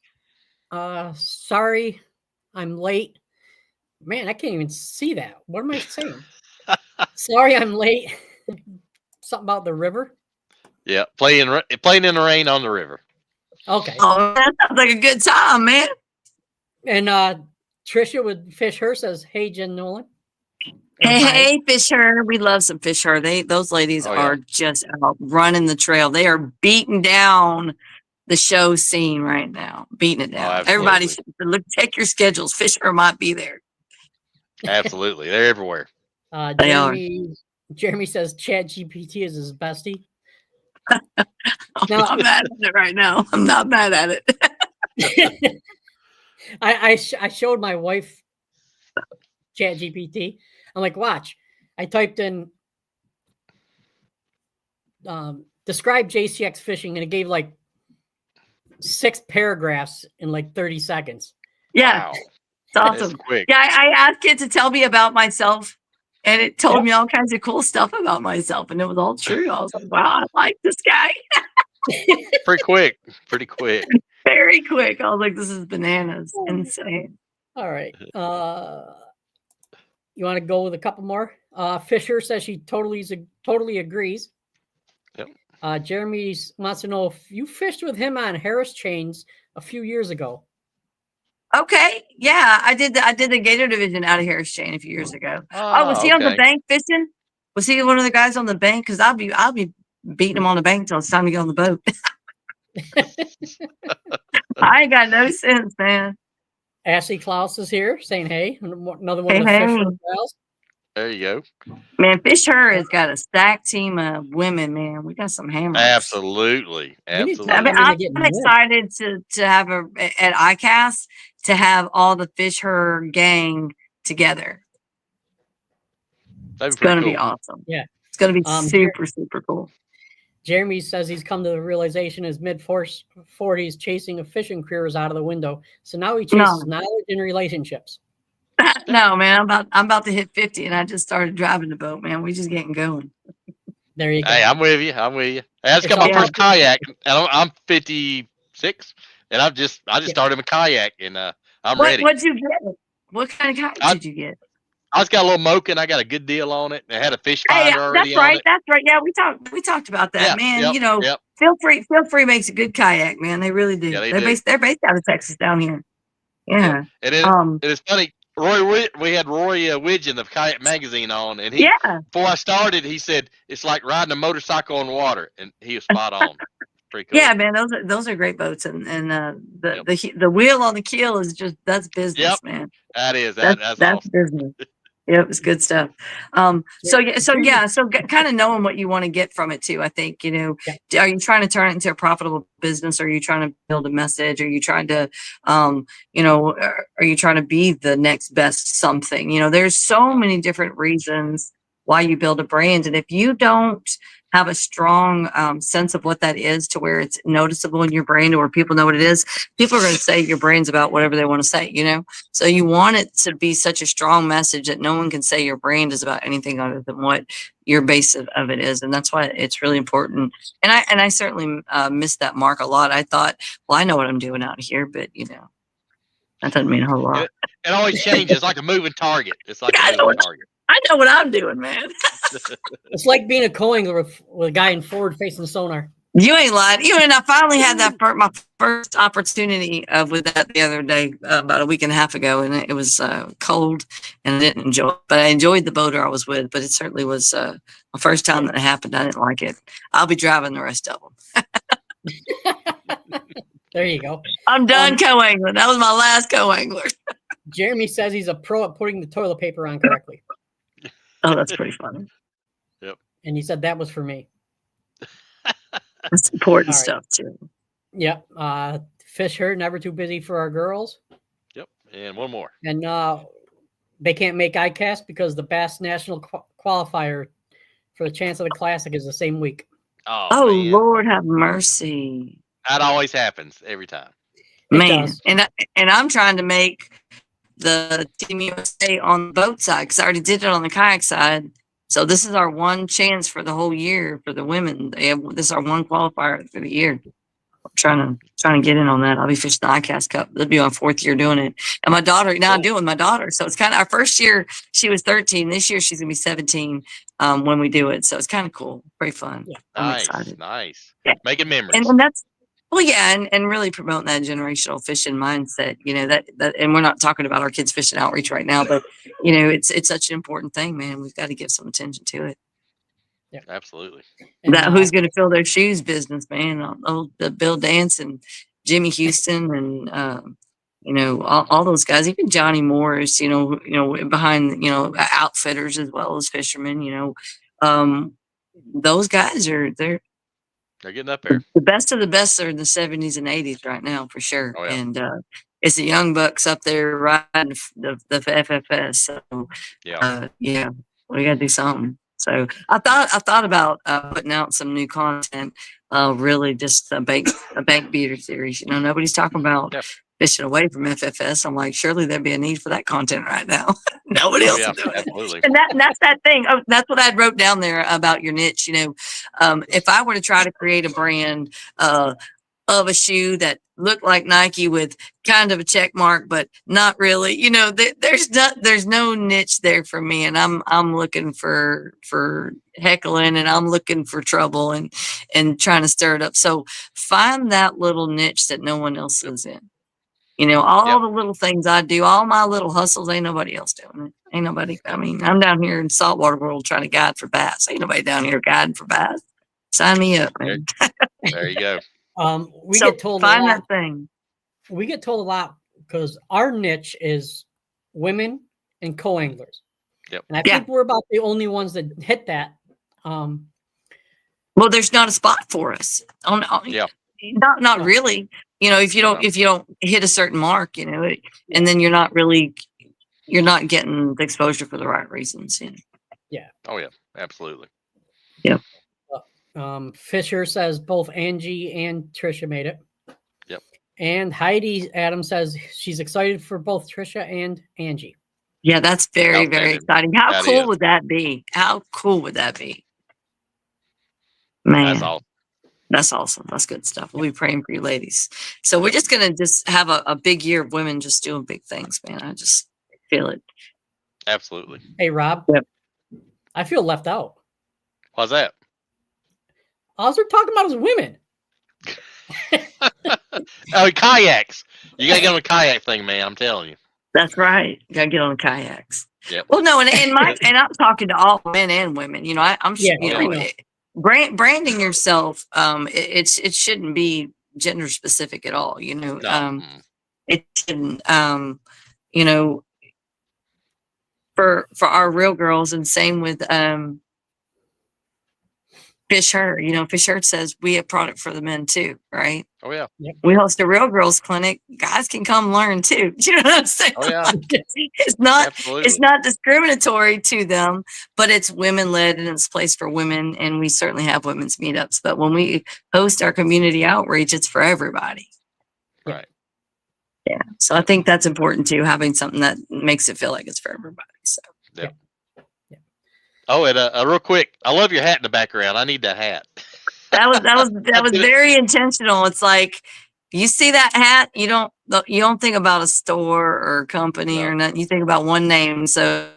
sorry, I'm late. Man, I can't even see that. What am I saying? Sorry, I'm late. Something about the river. Yeah, playing in the rain on the river. Okay. Oh, that sounds like a good time, man. And Trisha with Fish Her says, "Hey, Jenn Nolan." Hey, Fish Her. We love some Fish Her. Those ladies are just out running the trail. They are beating down the show scene right now. Beating it down. Everybody should check your schedules. Fish Her might be there. Absolutely, they're everywhere. Jeremy says ChatGPT is his bestie. I'm not mad at it right now. I'm not mad at it. I showed my wife ChatGPT. I'm like, watch. I typed in describe JCX fishing, and it gave like 6 paragraphs in like 30 seconds. Yeah, wow. It's awesome. Yeah, I asked it to tell me about myself, and it told me all kinds of cool stuff about myself, and it was all true. I was like, wow, I like this guy. Pretty quick. Very quick. I was like, this is bananas. Insane. All right. You want to go with a couple more? Fisher says she totally agrees. Yep. Jeremy wants to know if you fished with him on Harris chains a few years ago. Okay. Yeah, I did the Gator division out of Harris chain a few years ago. Was he on the bank fishing? Was he one of the guys on the bank? Because I'll be beating him on the bank until it's time to get on the boat. I ain't got no sense, man. Ashley Klaus is here saying, hey, another one of the Fisher gals. There you go. Man, Fish Her has got a stacked team of women, man. We got some hammers. Absolutely. I mean, I'm excited to have at ICAST to have all the Fish Her gang together. It's going to be awesome. Yeah. It's going to be super cool. Jeremy says he's come to the realization his mid-40s chasing a fishing career is out of the window. So now he chases knowledge and relationships. No, man, I'm about to hit 50, and I just started driving the boat, man. We just getting going. There you go. Hey, I'm with you. I just got my first kayak, and I'm 56, and I just started my kayak, and I'm ready. What'd you get? What kind of kayak did you get? I just got a little Mocha. I got a good deal on it. It had a fish finder already on it. That's right. Yeah, we talked about that, man. Feel free makes a good kayak, man. They really do. Yeah, they're based out of Texas down here. Yeah. It is funny. We had Roy Widgeon of Kayak Magazine on, and before I started, he said it's like riding a motorcycle on water, and he was spot on. Pretty cool. Yeah, man, those are great boats, and the wheel on the keel is that's business, man. That is that's awesome. Business. Yeah, it was good stuff. So kind of knowing what you want to get from it too. I think, are you trying to turn it into a profitable business? Are you trying to build a message? Are you trying to, are you trying to be the next best something? There's so many different reasons why you build a brand. And if you don't have a strong sense of what that is to where it's noticeable in your brand or people know what it is, people are going to say your brand's about whatever they want to say, So you want it to be such a strong message that no one can say your brand is about anything other than what your base of it is. And that's why it's really important. And I certainly missed that mark a lot. I thought, well, I know what I'm doing out here, but that doesn't mean a whole lot. It always changes, like a moving target. It's like a moving target. I know what I'm doing, man. It's like being a co-angler with a guy in forward facing sonar. You ain't lied. And I finally had my first opportunity with that the other day, about a week and a half ago, and it was cold, and I didn't enjoy it. But I enjoyed the boater I was with. But it certainly was my first time that it happened. I didn't like it. I'll be driving the rest of them. There you go. I'm done co-angling. That was my last co-angler. Jeremy says he's a pro at putting the toilet paper on correctly. Oh, that's pretty funny. Yep. And he said that was for me. That's important stuff too. Yep. Fish herd, never too busy for our girls. Yep. And one more. And they can't make ICAST because the Bass National qualifier for the Chance of the Classic is the same week. Oh Lord have mercy. That always happens every time. Man, and I'm trying to make the Team USA on the boat side because I already did it on the kayak side. So this is our one chance for the whole year for the women. This is our one qualifier for the year. I'm trying to get in on that. I'll be fishing the ICAST Cup. They'll be on 4th year doing it. And my daughter, I'm doing my daughter. So it's kind of our first year. She was 13. This year she's gonna be 17 when we do it. So it's kind of cool, pretty fun. Yeah. I'm excited. Nice. Yeah. Making memories. And that's. Well, yeah, and really promoting that generational fishing mindset, that, and we're not talking about our kids fishing outreach right now, but it's such an important thing, man. We've got to give some attention to it. Yeah, absolutely. That who's going to fill their shoes business, man? Bill Dance and Jimmy Houston and all those guys, even Johnny Morris, behind outfitters as well as fishermen, those guys they're getting up there. The best of the best are in the 70s and 80s right now, for sure. Oh, yeah. And it's the young bucks up there riding the FFS. So, we got to do something. So I thought about putting out some new content, really just a bank beater series. Nobody's talking about fishing away from FFS. I'm like, surely there'd be a need for that content right now. Nobody else is doing absolutely. it. And that's that thing. Oh, that's what I wrote down there about your niche. If I were to try to create a brand of a shoe that looked like Nike with kind of a check mark, but not really, there's no niche there for me. And I'm looking for heckling, and I'm looking for trouble and trying to stir it up. So find that little niche that no one else is in. All the little things I do, all my little hustles, ain't nobody else doing it. Ain't nobody. I mean, I'm down here in saltwater world trying to guide for bass. Ain't nobody down here guiding for bass. Sign me up, man. There you go. We get told find a lot. That thing. We get told a lot because our niche is women and co-anglers. Yep. And I think we're about the only ones that hit that. Well, there's not a spot for us. Not really. If you don't hit a certain mark, and then you're not getting the exposure for the right reasons. Yeah. Oh yeah, absolutely. Yep. Fisher says both Angie and Trisha made it. Yep. And Heidi Adams says she's excited for both Trisha and Angie. Yeah, that's very, very exciting. How cool would that be? How cool would that be? Man. That's all. That's awesome. That's good stuff. We'll be praying for you ladies. So we're just going to have a big year of women just doing big things, man. I just feel it. Absolutely. Hey, Rob. Yep. I feel left out. Why's that? All they're talking about is women. Oh, kayaks. You got to get on the kayak thing, man. I'm telling you. That's right. You got to get on the kayaks. Yep. Well, no, and I'm talking to all men and women. Branding yourself, it shouldn't be gender specific at all. It shouldn't. for our real girls, and same with Fish Herd. You know, Fish Herd says we have product for the men too, right? Oh yeah. We host a real girls clinic. Guys can come learn too. You know what I'm saying? Oh yeah. It's not Absolutely. discriminatory to them, but it's women led and it's a place for women. And we certainly have women's meetups. But when we host our community outreach, it's for everybody. Right. Yeah. So I think that's important too, having something that makes it feel like it's for everybody. So Yep. Oh, and real quick, I love your hat in the background. I need that hat. that was very intentional. It's like, you see that hat, you don't think about a store or a company or nothing. You think about one name. So,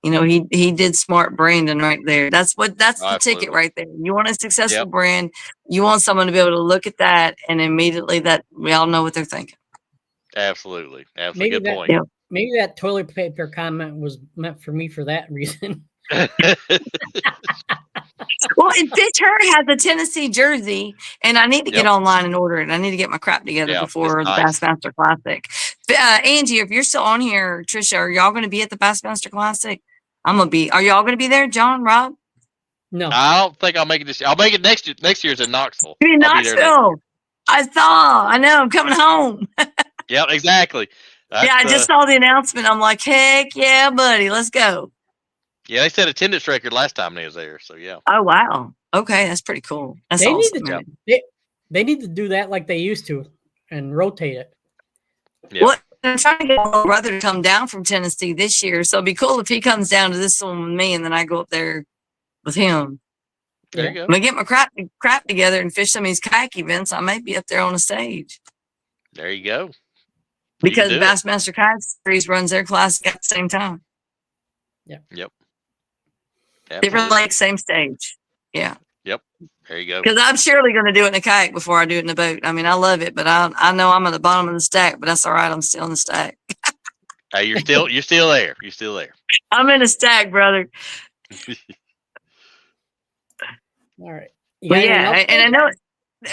you know, he did smart branding right there. That's the ticket right there. You want a successful brand. You want someone to be able to look at that and immediately that we all know what they're thinking. Absolutely. Maybe Good point. Yeah. Maybe that toilet paper comment was meant for me for that reason. Well, and Fish Herd has a Tennessee jersey, and I need to get online and order it. I need to get my crap together before the Bassmaster Classic. Angie, if you're still on here, Trisha, are y'all going to be at the Bassmaster Classic? I'm going to be. Are y'all going to be there, John, Rob? No. I don't think I'll make it this year. I'll make it next year. Next year's in Knoxville. In Knoxville. I know. I'm coming home. Yep, exactly. I just saw the announcement. I'm like, heck yeah, buddy. Let's go. Yeah, they set attendance record last time they was there. So yeah. Oh wow. Okay, that's pretty cool. That's awesome. They need to do that like they used to and rotate it. Yep. Well, I'm trying to get my little brother to come down from Tennessee this year, so it'd be cool if he comes down to this one with me, and then I go up there with him. There you go. I'm gonna get my crap together and fish some of these kayak events. I may be up there on a stage. There you go. Because Bassmaster Kayak Series runs their class at the same time. Yeah. Yep. Different lake, same stage. Yeah. Yep. There you go. Because I'm surely going to do it in a kayak before I do it in a boat. I mean, I love it, but I know I'm at the bottom of the stack, but that's all right. I'm still in the stack. Hey, you're still there. You're still there. I'm in a stack, brother. All right. And I know.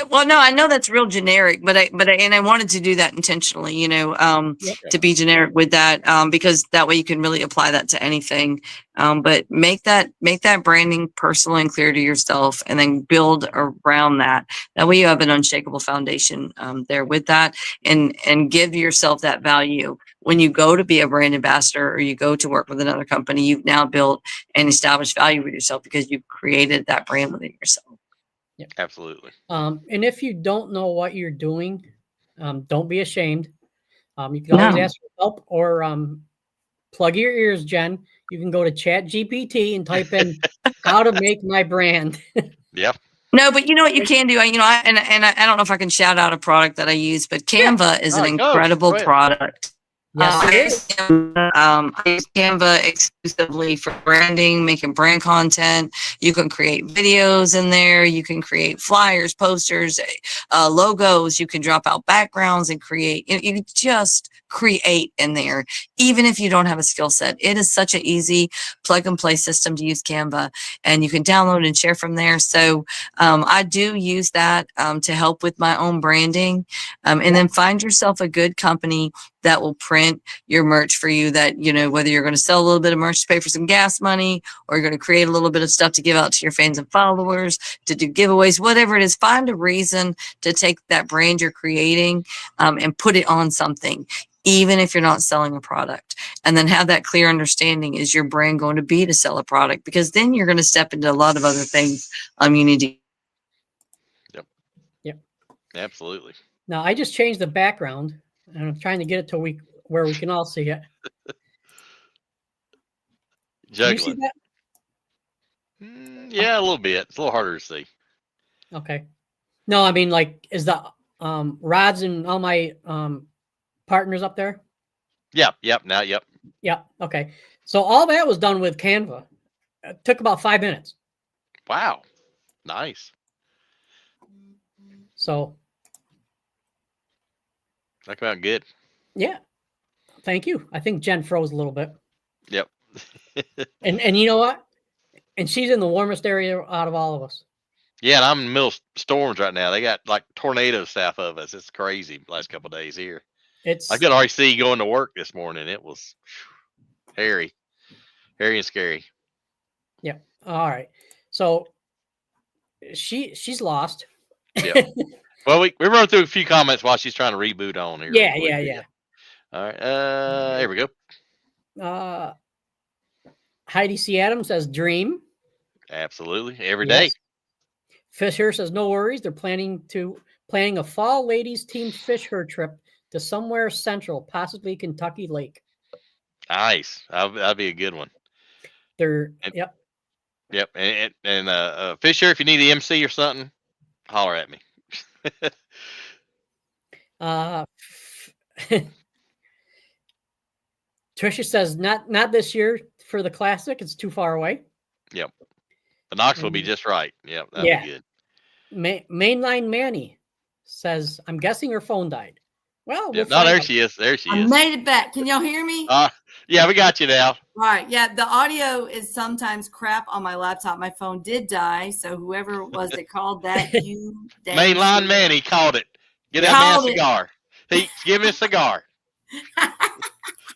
Well, no, I know that's real generic, but I wanted to do that intentionally, you know, to be generic with that, because that way you can really apply that to anything. But make that branding personal and clear to yourself, and then build around that. That way you have an unshakable foundation there with that, and give yourself that value. When you go to be a brand ambassador or you go to work with another company, you've now built and established value with yourself because you've created that brand within yourself. Yeah. Absolutely. And if you don't know what you're doing, don't be ashamed. You can always ask for help, or plug your ears, Jen. You can go to ChatGPT and type in how to make my brand. Yep. No, but you know what you can do? I don't know if I can shout out a product that I use, but Canva is an incredible product. Yes, I use Canva exclusively for branding, making brand content. You can create videos in there. You can create flyers, posters, logos. You can drop out backgrounds and create. You can just create in there, even if you don't have a skill set. It is such an easy plug and play system to use Canva, and you can download and share from there. So I do use that to help with my own branding, and then find yourself a good company that will print your merch for you, that, you know, whether you're going to sell a little bit of merch to pay for some gas money, or you're going to create a little bit of stuff to give out to your fans and followers, to do giveaways, whatever it is, find a reason to take that brand you're creating and put it on something, even if you're not selling a product. And then have that clear understanding, is your brand going to be to sell a product? Because then you're going to step into a lot of other things you need to. Yep. Absolutely. Now, I just changed the background, and I'm trying to get it to where we can all see it. Juggling. Can you see that? Yeah, a little bit. It's a little harder to see. Okay. No, I mean, like, is the rods and all my partners up there? Yep. Now, yep. Yeah. Okay. So all that was done with Canva. It took about 5 minutes. Wow. Nice. So. That came out good. Yeah. Thank you. I think Jen froze a little bit. Yep. and you know what? And she's in the warmest area out of all of us. Yeah, and I'm in the middle of storms right now. They got like tornadoes south of us. It's crazy the last couple of days here. I could already see going to work this morning. It was hairy. Scary and scary. Yeah. All right. So she's lost. Yeah. Well, we run through a few comments while she's trying to reboot on here. Yeah. All right. Here we go. Heidi C. Adams says dream. Absolutely. Every day. Fisher says no worries. They're planning a fall ladies team fish her trip to somewhere central, possibly Kentucky Lake. Nice. That'd be a good one. Yep. Yep. And Fisher, if you need the MC or something, holler at me. Tricia says not this year for the classic. It's too far away. Yep. The Knox will be just right. Yep. That'd be good. Mainline Manny says, I'm guessing her phone died. Well, there she is. There she is. I made it back. Can y'all hear me? Yeah, we got you now. All right. Yeah, the audio is sometimes crap on my laptop. My phone did die, so whoever it was that called that, you Mainline Manny called it. Get that man a cigar. Give me a cigar.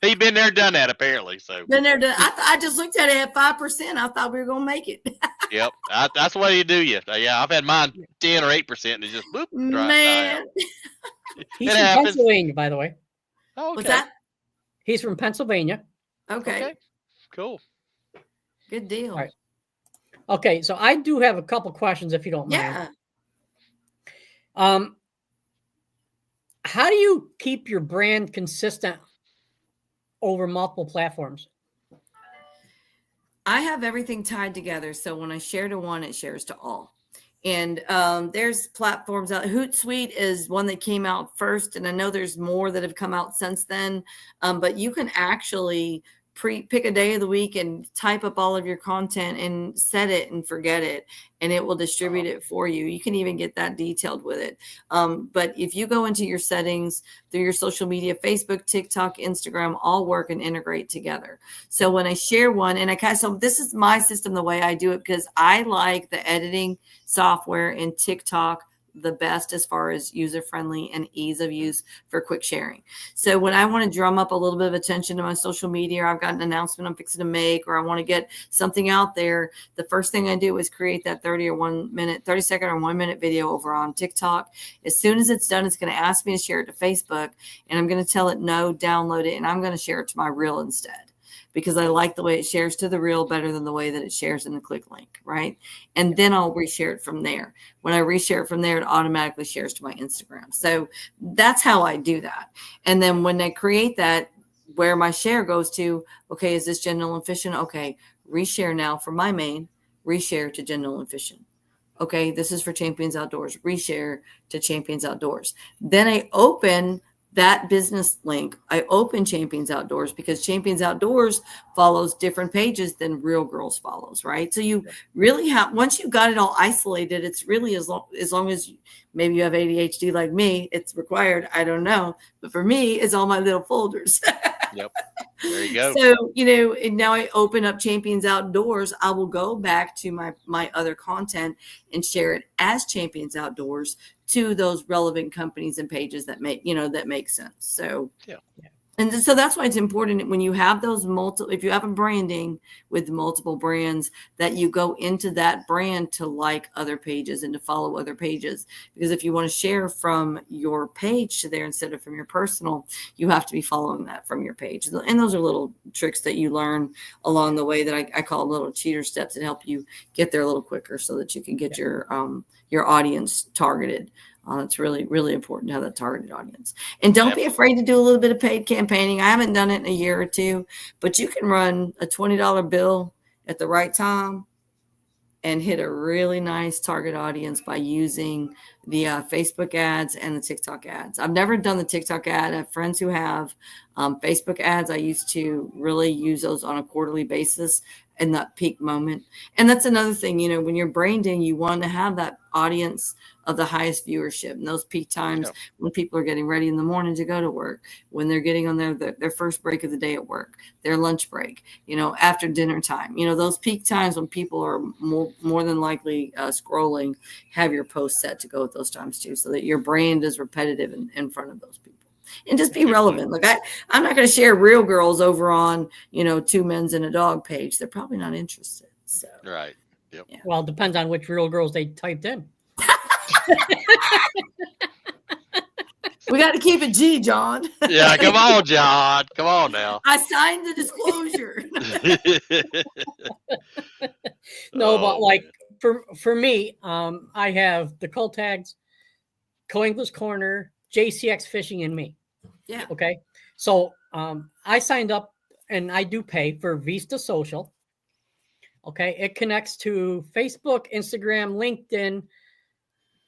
He been there, done that apparently. So been there, done. I just looked at it at 5%. I thought we were gonna make it. Yep, that's the way you do you. Yeah, I've had mine 10 or 8%, and it just boop. Man, he's from Pennsylvania, by the way. Oh, okay. What's that? He's from Pennsylvania. Okay. Cool. Good deal. All right. Okay, so I do have a couple questions, if you don't mind. Yeah. How do you keep your brand consistent over multiple platforms? I have everything tied together. So when I share to one, it shares to all. And there's platforms out. Hootsuite is one that came out first. And I know there's more that have come out since then. But you can actually pick a day of the week and type up all of your content and set it and forget it, and it will distribute it for you. You can even get that detailed with it. But if you go into your settings through your social media, Facebook, TikTok, Instagram, all work and integrate together. So when I share one, and so this is my system, the way I do it, because I like the editing software in TikTok the best as far as user-friendly and ease of use for quick sharing. So when I want to drum up a little bit of attention to my social media, or I've got an announcement I'm fixing to make, or I want to get something out there, the first thing I do is create that 30 second or 1 minute video over on TikTok. As soon as it's done, it's going to ask me to share it to Facebook, and I'm going to tell it no, download it, and I'm going to share it to my reel instead, because I like the way it shares to the reel better than the way that it shares in the click link, right? And then I'll reshare it from there. When I reshare it from there, it automatically shares to my Instagram. So that's how I do that. And then when I create that, where my share goes to, okay, is this Jenn Nolan Fishing? Okay, reshare now from my main, reshare to Jenn Nolan Fishing. Okay, this is for Champions Outdoors, reshare to Champions Outdoors. Then I open that business link. I open Champions Outdoors because Champions Outdoors follows different pages than Real Girls follows, right? So you really have, once you got it all isolated, it's really as long as maybe you have ADHD like me, it's required. I don't know. But for me, it's all my little folders. Yep. There you go. So, and now I open up Champions Outdoors. I will go back to my other content and share it as Champions Outdoors to those relevant companies and pages that make sense. So, yeah. And so that's why it's important when you have those if you have a branding with multiple brands, that you go into that brand to like other pages and to follow other pages. Because if you want to share from your page to there instead of from your personal, you have to be following that from your page. And those are little tricks that you learn along the way that I call them little cheater steps that help you get there a little quicker so that you can get your audience targeted. It's really, really important to have that targeted audience. And don't be afraid to do a little bit of paid campaigning. I haven't done it in a year or two, but you can run a $20 bill at the right time and hit a really nice target audience by using the Facebook ads and the TikTok ads. I've never done the TikTok ad. I have friends who have Facebook ads. I used to really use those on a quarterly basis in that peak moment. And that's another thing, when you're branding, you want to have that audience of the highest viewership. And those peak times when people are getting ready in the morning to go to work, when they're getting on their first break of the day at work, their lunch break, after dinner time, those peak times when people are more than likely scrolling, have your post set to go at those times too, so that your brand is repetitive in front of those people. and just be relevant. Look, I'm not going to share Real Girls over on, Two Men's and a Dog page. They're probably not interested. So Right. Yep. Yeah. Well, it depends on which Real Girls they typed in. We got to keep it G, John. Yeah, come on, John. Come on now. I signed the disclosure. No, but like for me, I have the Cold Tags, Co-English Corner, JCX Fishing, and me. Yeah. Okay. So I signed up and I do pay for Vista Social. Okay. It connects to Facebook, Instagram, LinkedIn,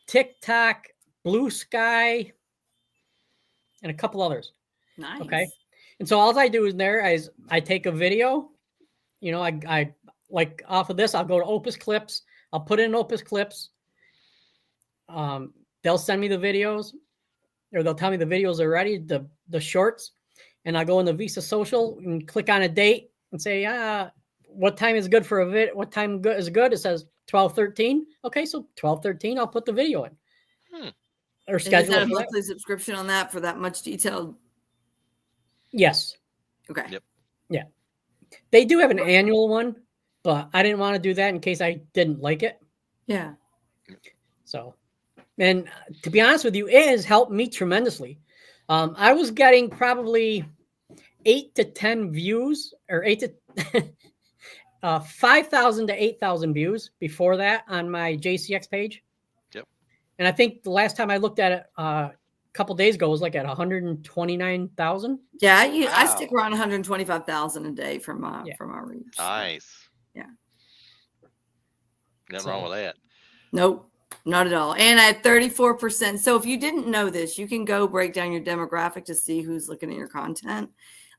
TikTok, Blue Sky, and a couple others. Nice. Okay. And so all I do is I take a video, I like off of this, I'll go to Opus Clips. I'll put in Opus Clips. They'll send me the videos, or they'll tell me the videos are ready, the shorts, and I go in the Visa Social and click on a date and say, what time is good for a vid? What time is good? It says 12:13. Okay, so 12:13, I'll put the video in. Or schedule. Is that a monthly subscription on that for that much detailed? Yes. Okay. Yep. Yeah. They do have an annual one, but I didn't want to do that in case I didn't like it. Yeah. So, and to be honest with you, it has helped me tremendously. I was getting probably 8 to 10 views, or 5,000 to 8,000 views before that on my JCX page. Yep. And I think the last time I looked at it a couple days ago was like at 129,000. Yeah, I stick around 125,000 a day for my reach. Nice. Yeah. Nothing wrong with that. Nope, not at all. And at 34%. So if you didn't know this, you can go break down your demographic to see who's looking at your content.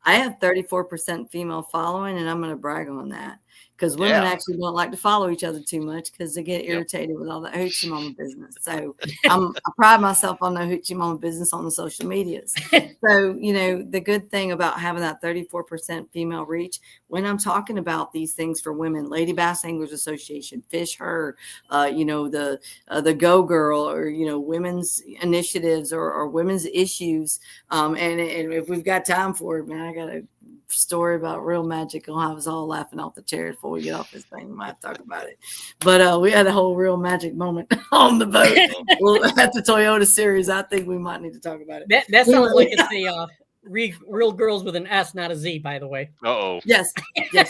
I have 34% female following, and I'm going to brag on that because women actually don't like to follow each other too much because they get irritated with all that hoochie mama business. So I pride myself on the hoochie mama business on the social medias. So, the good thing about having that 34% female reach, when I'm talking about these things for women, Lady Bass Anglers Association, Fish Her, the Go Girl, or, women's initiatives or women's issues. And if we've got time for it, man, I got a story about Real Magic. I'll have us all laughing off the chairs before we get off this thing. We might have to talk about it. But we had a whole Real Magic moment on the boat. Well, at the Toyota series, I think we might need to talk about it. That sounds like it's the Real Girls with an S, not a Z, by the way. Uh-oh. Yes.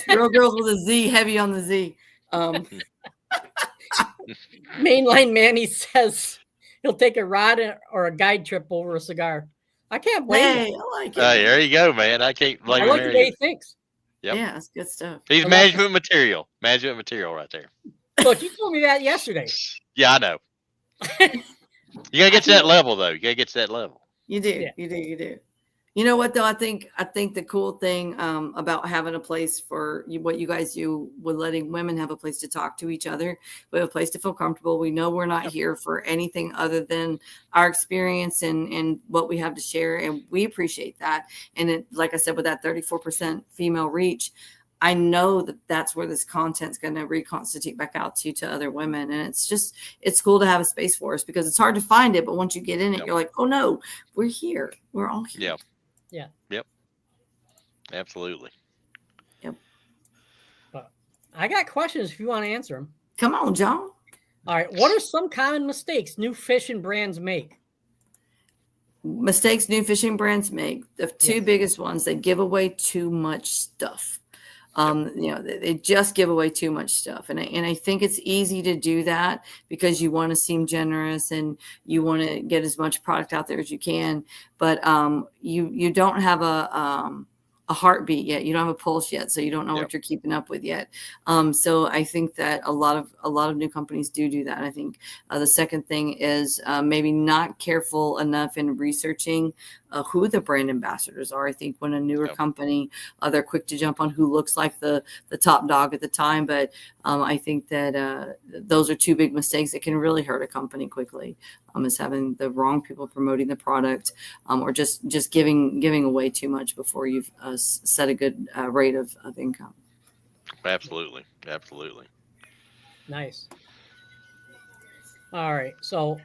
Real Girls with a Z, heavy on the Z. Mainline Manny says he'll take a rod or a guide trip over a cigar. I can't blame him. I like it. There you go, man. I can't blame I him. like the way he thinks. Yep. Yeah, it's good stuff. He's management material. Management material right there. Look, you told me that yesterday. Yeah, I know. You gotta get to that level, though. You gotta get to that level. You do. Yeah. You do. You know what, though? I think the cool thing about having a place for what you guys do with letting women have a place to talk to each other, we have a place to feel comfortable. We know we're not here for anything other than our experience and what we have to share, and we appreciate that. And like I said, with that 34% female reach, I know that that's where this content's going to reconstitute back out to other women. And it's cool to have a space for us because it's hard to find it. But once you get in it, you're like, oh no, we're here. We're all here. Yeah. Yeah. Yep. Absolutely. Yep. But I got questions if you want to answer them. Come on, John. All right. What are some common mistakes new fishing brands make? Mistakes new fishing brands make. The two biggest ones, they give away too much stuff. They just give away too much stuff. And I think it's easy to do that because you want to seem generous and you want to get as much product out there as you can. But you don't have a heartbeat yet. You don't have a pulse yet. So you don't know what you're keeping up with yet. So I think that a lot of new companies do that. I think the second thing is maybe not careful enough in researching who the brand ambassadors are. I think when a newer company, they're quick to jump on who looks like the top dog at the time. But I think that those are two big mistakes that can really hurt a company quickly. Is having the wrong people promoting the product, or just giving away too much before you've set a good rate of income. Absolutely. Nice. All right. So,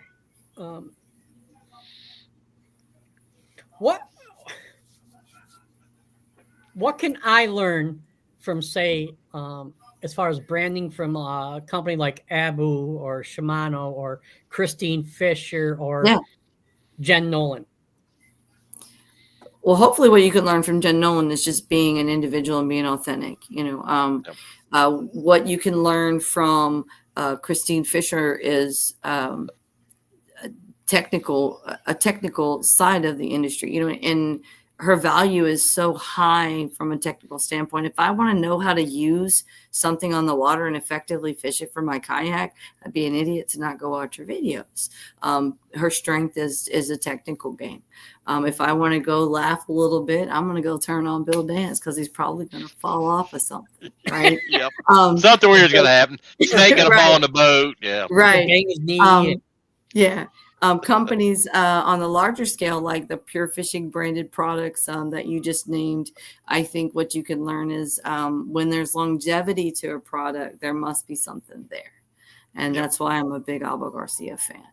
what can I learn from, say, as far as branding from a company like Abu or Shimano or Christine Fisher or Yeah. Jenn Nolan? Well, hopefully what you can learn from Jenn Nolan is just being an individual and being authentic. What you can learn from Christine Fisher is a technical side of the industry, and her value is so high from a technical standpoint. If I want to know how to use something on the water and effectively fish it for my kayak, I'd be an idiot to not go watch her videos. Her strength is a technical game. If I want to go laugh a little bit, I'm going to go turn on Bill Dance because he's probably going to fall off of something, right? Yep. Something weird's going to happen. Snake going to fall on the boat. Yeah. Right. Bang his knee. Yeah. Companies on the larger scale, like the Pure Fishing branded products that you just named, I think what you can learn is when there's longevity to a product, there must be something there. And that's why I'm a big Alba Garcia fan.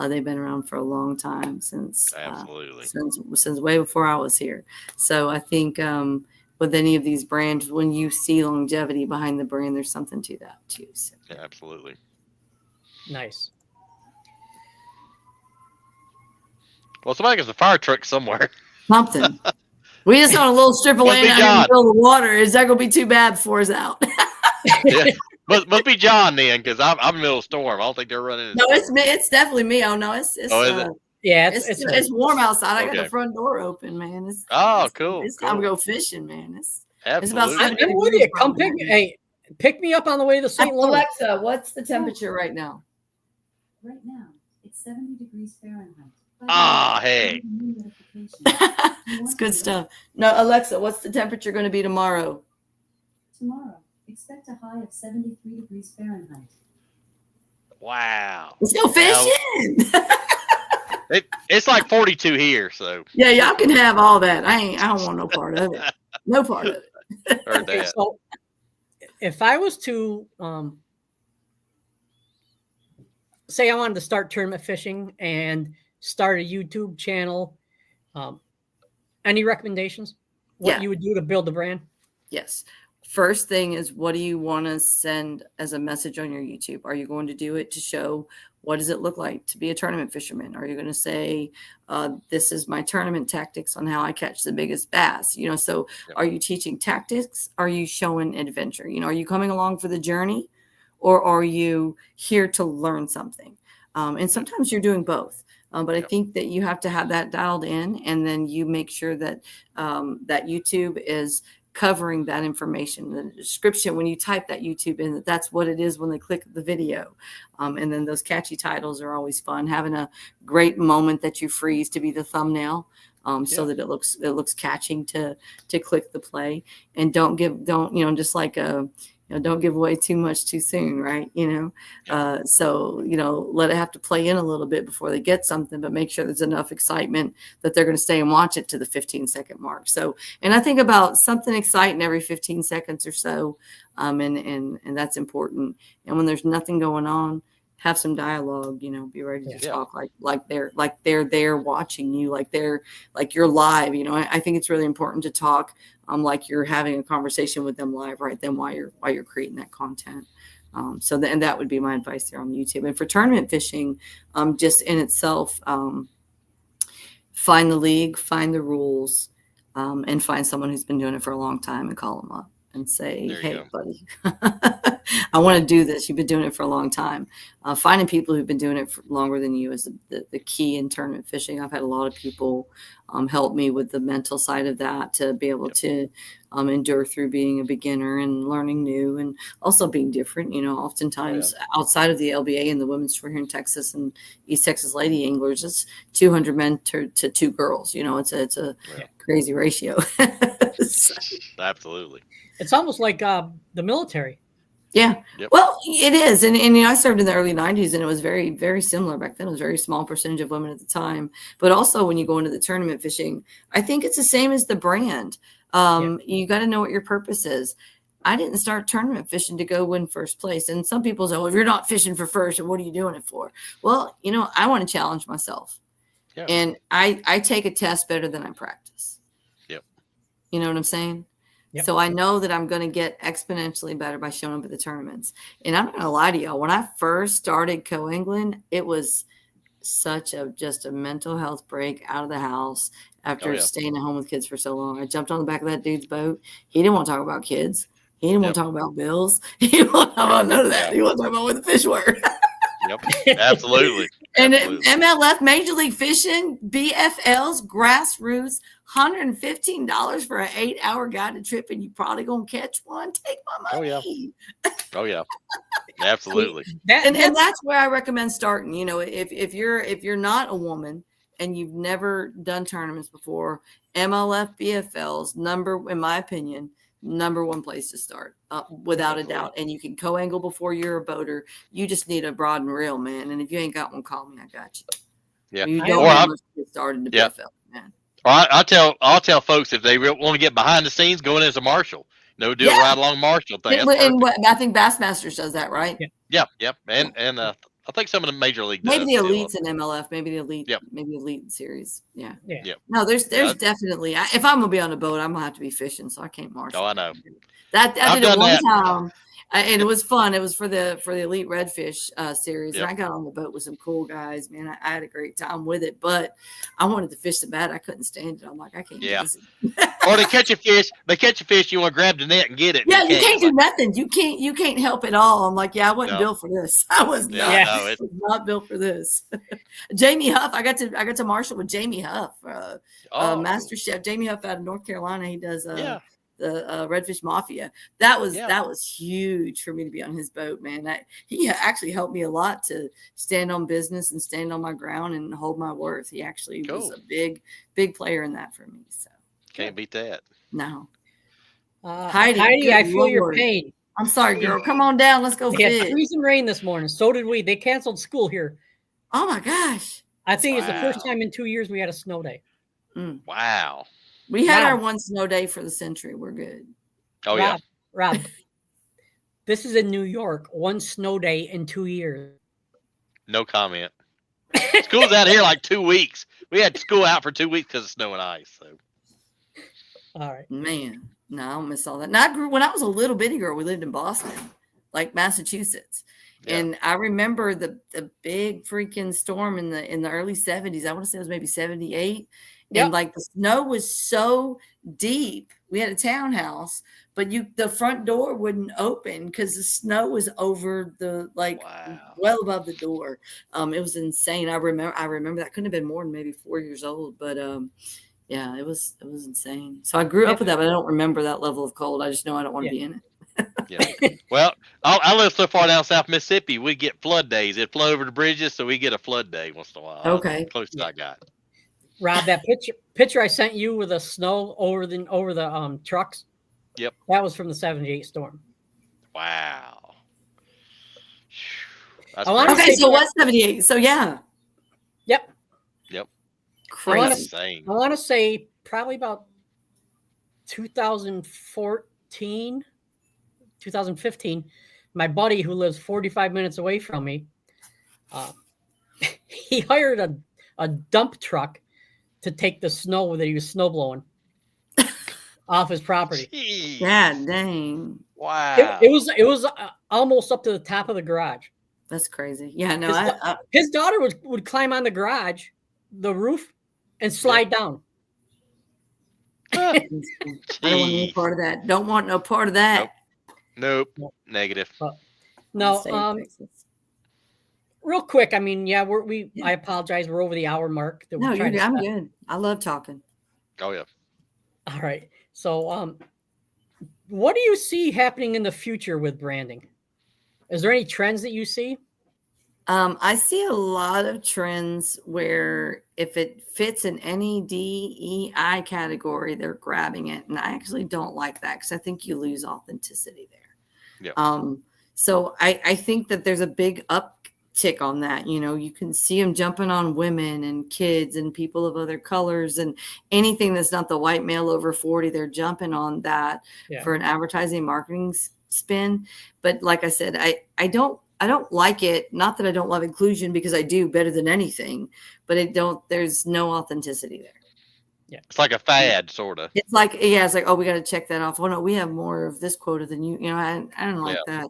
They've been around for a long time since way before I was here. So I think with any of these brands, when you see longevity behind the brand, there's something to that too. So. Yeah, absolutely. Nice. Well, somebody gets a fire truck somewhere. Something. We just on a little strip of land out here in the middle of the water. Is that going to be too bad before it's out? Yeah. Must be John then, because I'm in the middle of a storm. I don't think they're running. No, it's me. It's definitely me. Oh no, it's is it? Yeah, it's warm outside. I got the front door open, man. Cool. It's time to go fishing, man. It's Absolutely. about 70 I'm with you. Come pick me up on the way to St. Louis. Alexa, what's the temperature right now? Right now, it's 70 degrees Fahrenheit. Hey. It's good stuff. No, Alexa, what's the temperature going to be tomorrow? Tomorrow, expect a high of 73 degrees Fahrenheit. Wow. Let's go fishing. It's like 42 here, so. Yeah, y'all can have all that. I don't want no part of it. No part of it. Heard that. So if I was to say I wanted to start tournament fishing and start a YouTube channel, any recommendations? What you would do to build the brand? Yes. First thing is, what do you want to send as a message on your YouTube? Are you going to do it to show what does it look like to be a tournament fisherman? Are you going to say, this is my tournament tactics on how I catch the biggest bass? So are you teaching tactics? Are you showing adventure? Are you coming along for the journey, or are you here to learn something? And sometimes you're doing both. But I think that you have to have that dialed in, and then you make sure that that YouTube is covering that information. The description, when you type that YouTube in, that's what it is when they click the video. And then those catchy titles are always fun. Having a great moment that you freeze to be the thumbnail, so that it looks catching to click the play. And don't just like don't give away too much too soon, right? So let it have to play in a little bit before they get something, but make sure there's enough excitement that they're going to stay and watch it to the 15-second mark. So, and I think about something exciting every 15 seconds or so, and that's important. And when there's nothing going on, have some dialogue. Be ready to talk like they're there watching you, like you're live. I think it's really important to talk like you're having a conversation with them live right then while you're creating that content. And that would be my advice there on YouTube. And for tournament fishing, just in itself, find the league, find the rules, and find someone who's been doing it for a long time and call them up and say, hey, buddy, I want to do this. You've been doing it for a long time. Finding people who've been doing it for longer than you is the key in tournament fishing. I've had a lot of people help me with the mental side of that, to be able to endure through being a beginner and learning new, and also being different. Oftentimes outside of the LBA and the women's tour here in Texas and East Texas Lady Anglers, it's 200 men to 2 girls. It's a crazy ratio. Absolutely. It's almost like the military. Yeah. Yep. Well, it is. And I served in the early 90s, and it was very, very similar back then. It was a very small percentage of women at the time. But also when you go into the tournament fishing, I think it's the same as the brand. You got to know what your purpose is. I didn't start tournament fishing to go win first place. And some people say, well, if you're not fishing for first, what are you doing it for? Well, I want to challenge myself. Yeah. And I take a test better than I practice. Yep. You know what I'm saying? Yep. So I know that I'm going to get exponentially better by showing up at the tournaments. And I'm not going to lie to y'all. When I first started co-angling, it was just a mental health break out of the house after staying at home with kids for so long. I jumped on the back of that dude's boat. He didn't want to talk about kids. He didn't want to talk about bills. He didn't want to talk about none of that. He wanted to talk about where the fish were. Yep. Absolutely. And Absolutely. MLF, Major League Fishing, BFLs, grassroots, $115 for an 8-hour guided trip, and you probably gonna catch one. Take my money. Oh yeah. Absolutely. And that's where I recommend starting. You know, if you're not a woman and you've never done tournaments before, MLF BFLs, in my opinion, number one place to start, without a doubt. And you can co-angle before you're a boater. You just need a rod and reel, man. And if you ain't got one, call me. I got you. Yeah. You don't have much to get started in the BFL, man. Or I'll tell folks if they want to get behind the scenes, going as a marshal. Do a ride along marshal thing. And I think Bassmasters does that, right? Yeah. Yep. And I think some of the major league maybe the elites in MLF, maybe the elite, Yep. maybe elite series. Yeah. No, there's definitely. If I'm gonna be on a boat, I'm gonna have to be fishing, so I can't marshal. Oh, I know. That I did it one time, and it was fun. It was for the elite redfish series, and I got on the boat with some cool guys. Man, I had a great time with it, but I wanted to fish so bad I couldn't stand it. I'm like, I can't. Yeah. Do this. Or they catch a fish. You want to grab the net and get it. Yeah, you can't do nothing. You can't help at all. I'm like, I wasn't built for this. I was not built for this. Jamie Huff, I got to marshal with Jamie Huff, Master Chef. Jamie Huff out of North Carolina. He does the Redfish Mafia. That was huge for me to be on his boat, man. He actually helped me a lot to stand on business and stand on my ground and hold my worth. He actually was a big player in that for me. So can't beat that. No. Heidi, I feel your pain. I'm sorry, girl. Come on down. Let's go fish. We had freezing rain this morning. So did we. They canceled school here. Oh my gosh. I think it's the first time in 2 years we had a snow day. Wow. We had our one snow day for the century. We're good. Oh, Rob, this is in New York. One snow day in 2 years. No comment. School's out here like 2 weeks. We had school out for 2 weeks because of snow and ice. So. All right. Man, no, I don't miss all that. And when I was a little bitty girl, we lived in Boston, like Massachusetts. Yeah. And I remember the big freaking storm in the early 70s. I want to say it was maybe 78. Yep. And like the snow was so deep. We had a townhouse, but the front door wouldn't open because the snow was over well above the door. It was insane. I remember that. Couldn't have been more than maybe 4 years old, but yeah, it was insane. So I grew up with that, but I don't remember that level of cold. I just know I don't want to be in it. Yeah. Well, I live so far down South Mississippi, we get flood days. It flow over the bridges, so we get a flood day once in a while. Okay. Close as I got. Rob, that picture I sent you with the snow over the trucks. Yep. That was from the 78 storm. Wow. Okay, so what's 78? So yeah. Yep. Crazy. I want to say probably about 2014, 2015. My buddy who lives 45 minutes away from me, he hired a dump truck to take the snow that he was snow blowing off his property. Jeez. God dang! Wow. It was almost up to the top of the garage. That's crazy. Yeah, no. His daughter would climb on the roof, and slide down. I don't want any part of that. Don't want no part of that. Nope. Negative. No. Real quick, I mean, I apologize. We're over the hour mark. No, I'm good. I love talking. Oh yeah. All right. So, what do you see happening in the future with branding? Is there any trends that you see? I see a lot of trends where if it fits in any DEI category, they're grabbing it. And I actually don't like that because I think you lose authenticity there. Yeah. So I think that there's a big uptick on that. You know, you can see them jumping on women and kids and people of other colors and anything that's not the white male over 40. They're jumping on that for an advertising marketing spin. But like I said, I don't I don't like it. Not that I don't love inclusion, because I do better than anything, but there's no authenticity there. Yeah. It's like a fad, sort of. It's like, it's like, oh, we got to check that off. Oh no, we have more of this quota than you. I don't like that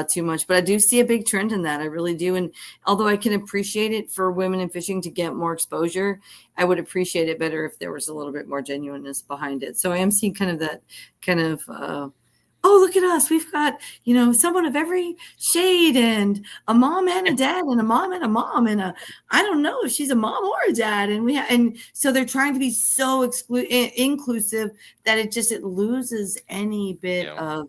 too much, but I do see a big trend in that. I really do. And although I can appreciate it for women in fishing to get more exposure, I would appreciate it better if there was a little bit more genuineness behind it. So I am seeing kind of that kind of, oh, look at us. We've got, someone of every shade, and a mom and a dad, and a mom and a mom, and I don't know if she's a mom or a dad. And so they're trying to be so inclusive that it loses any bit of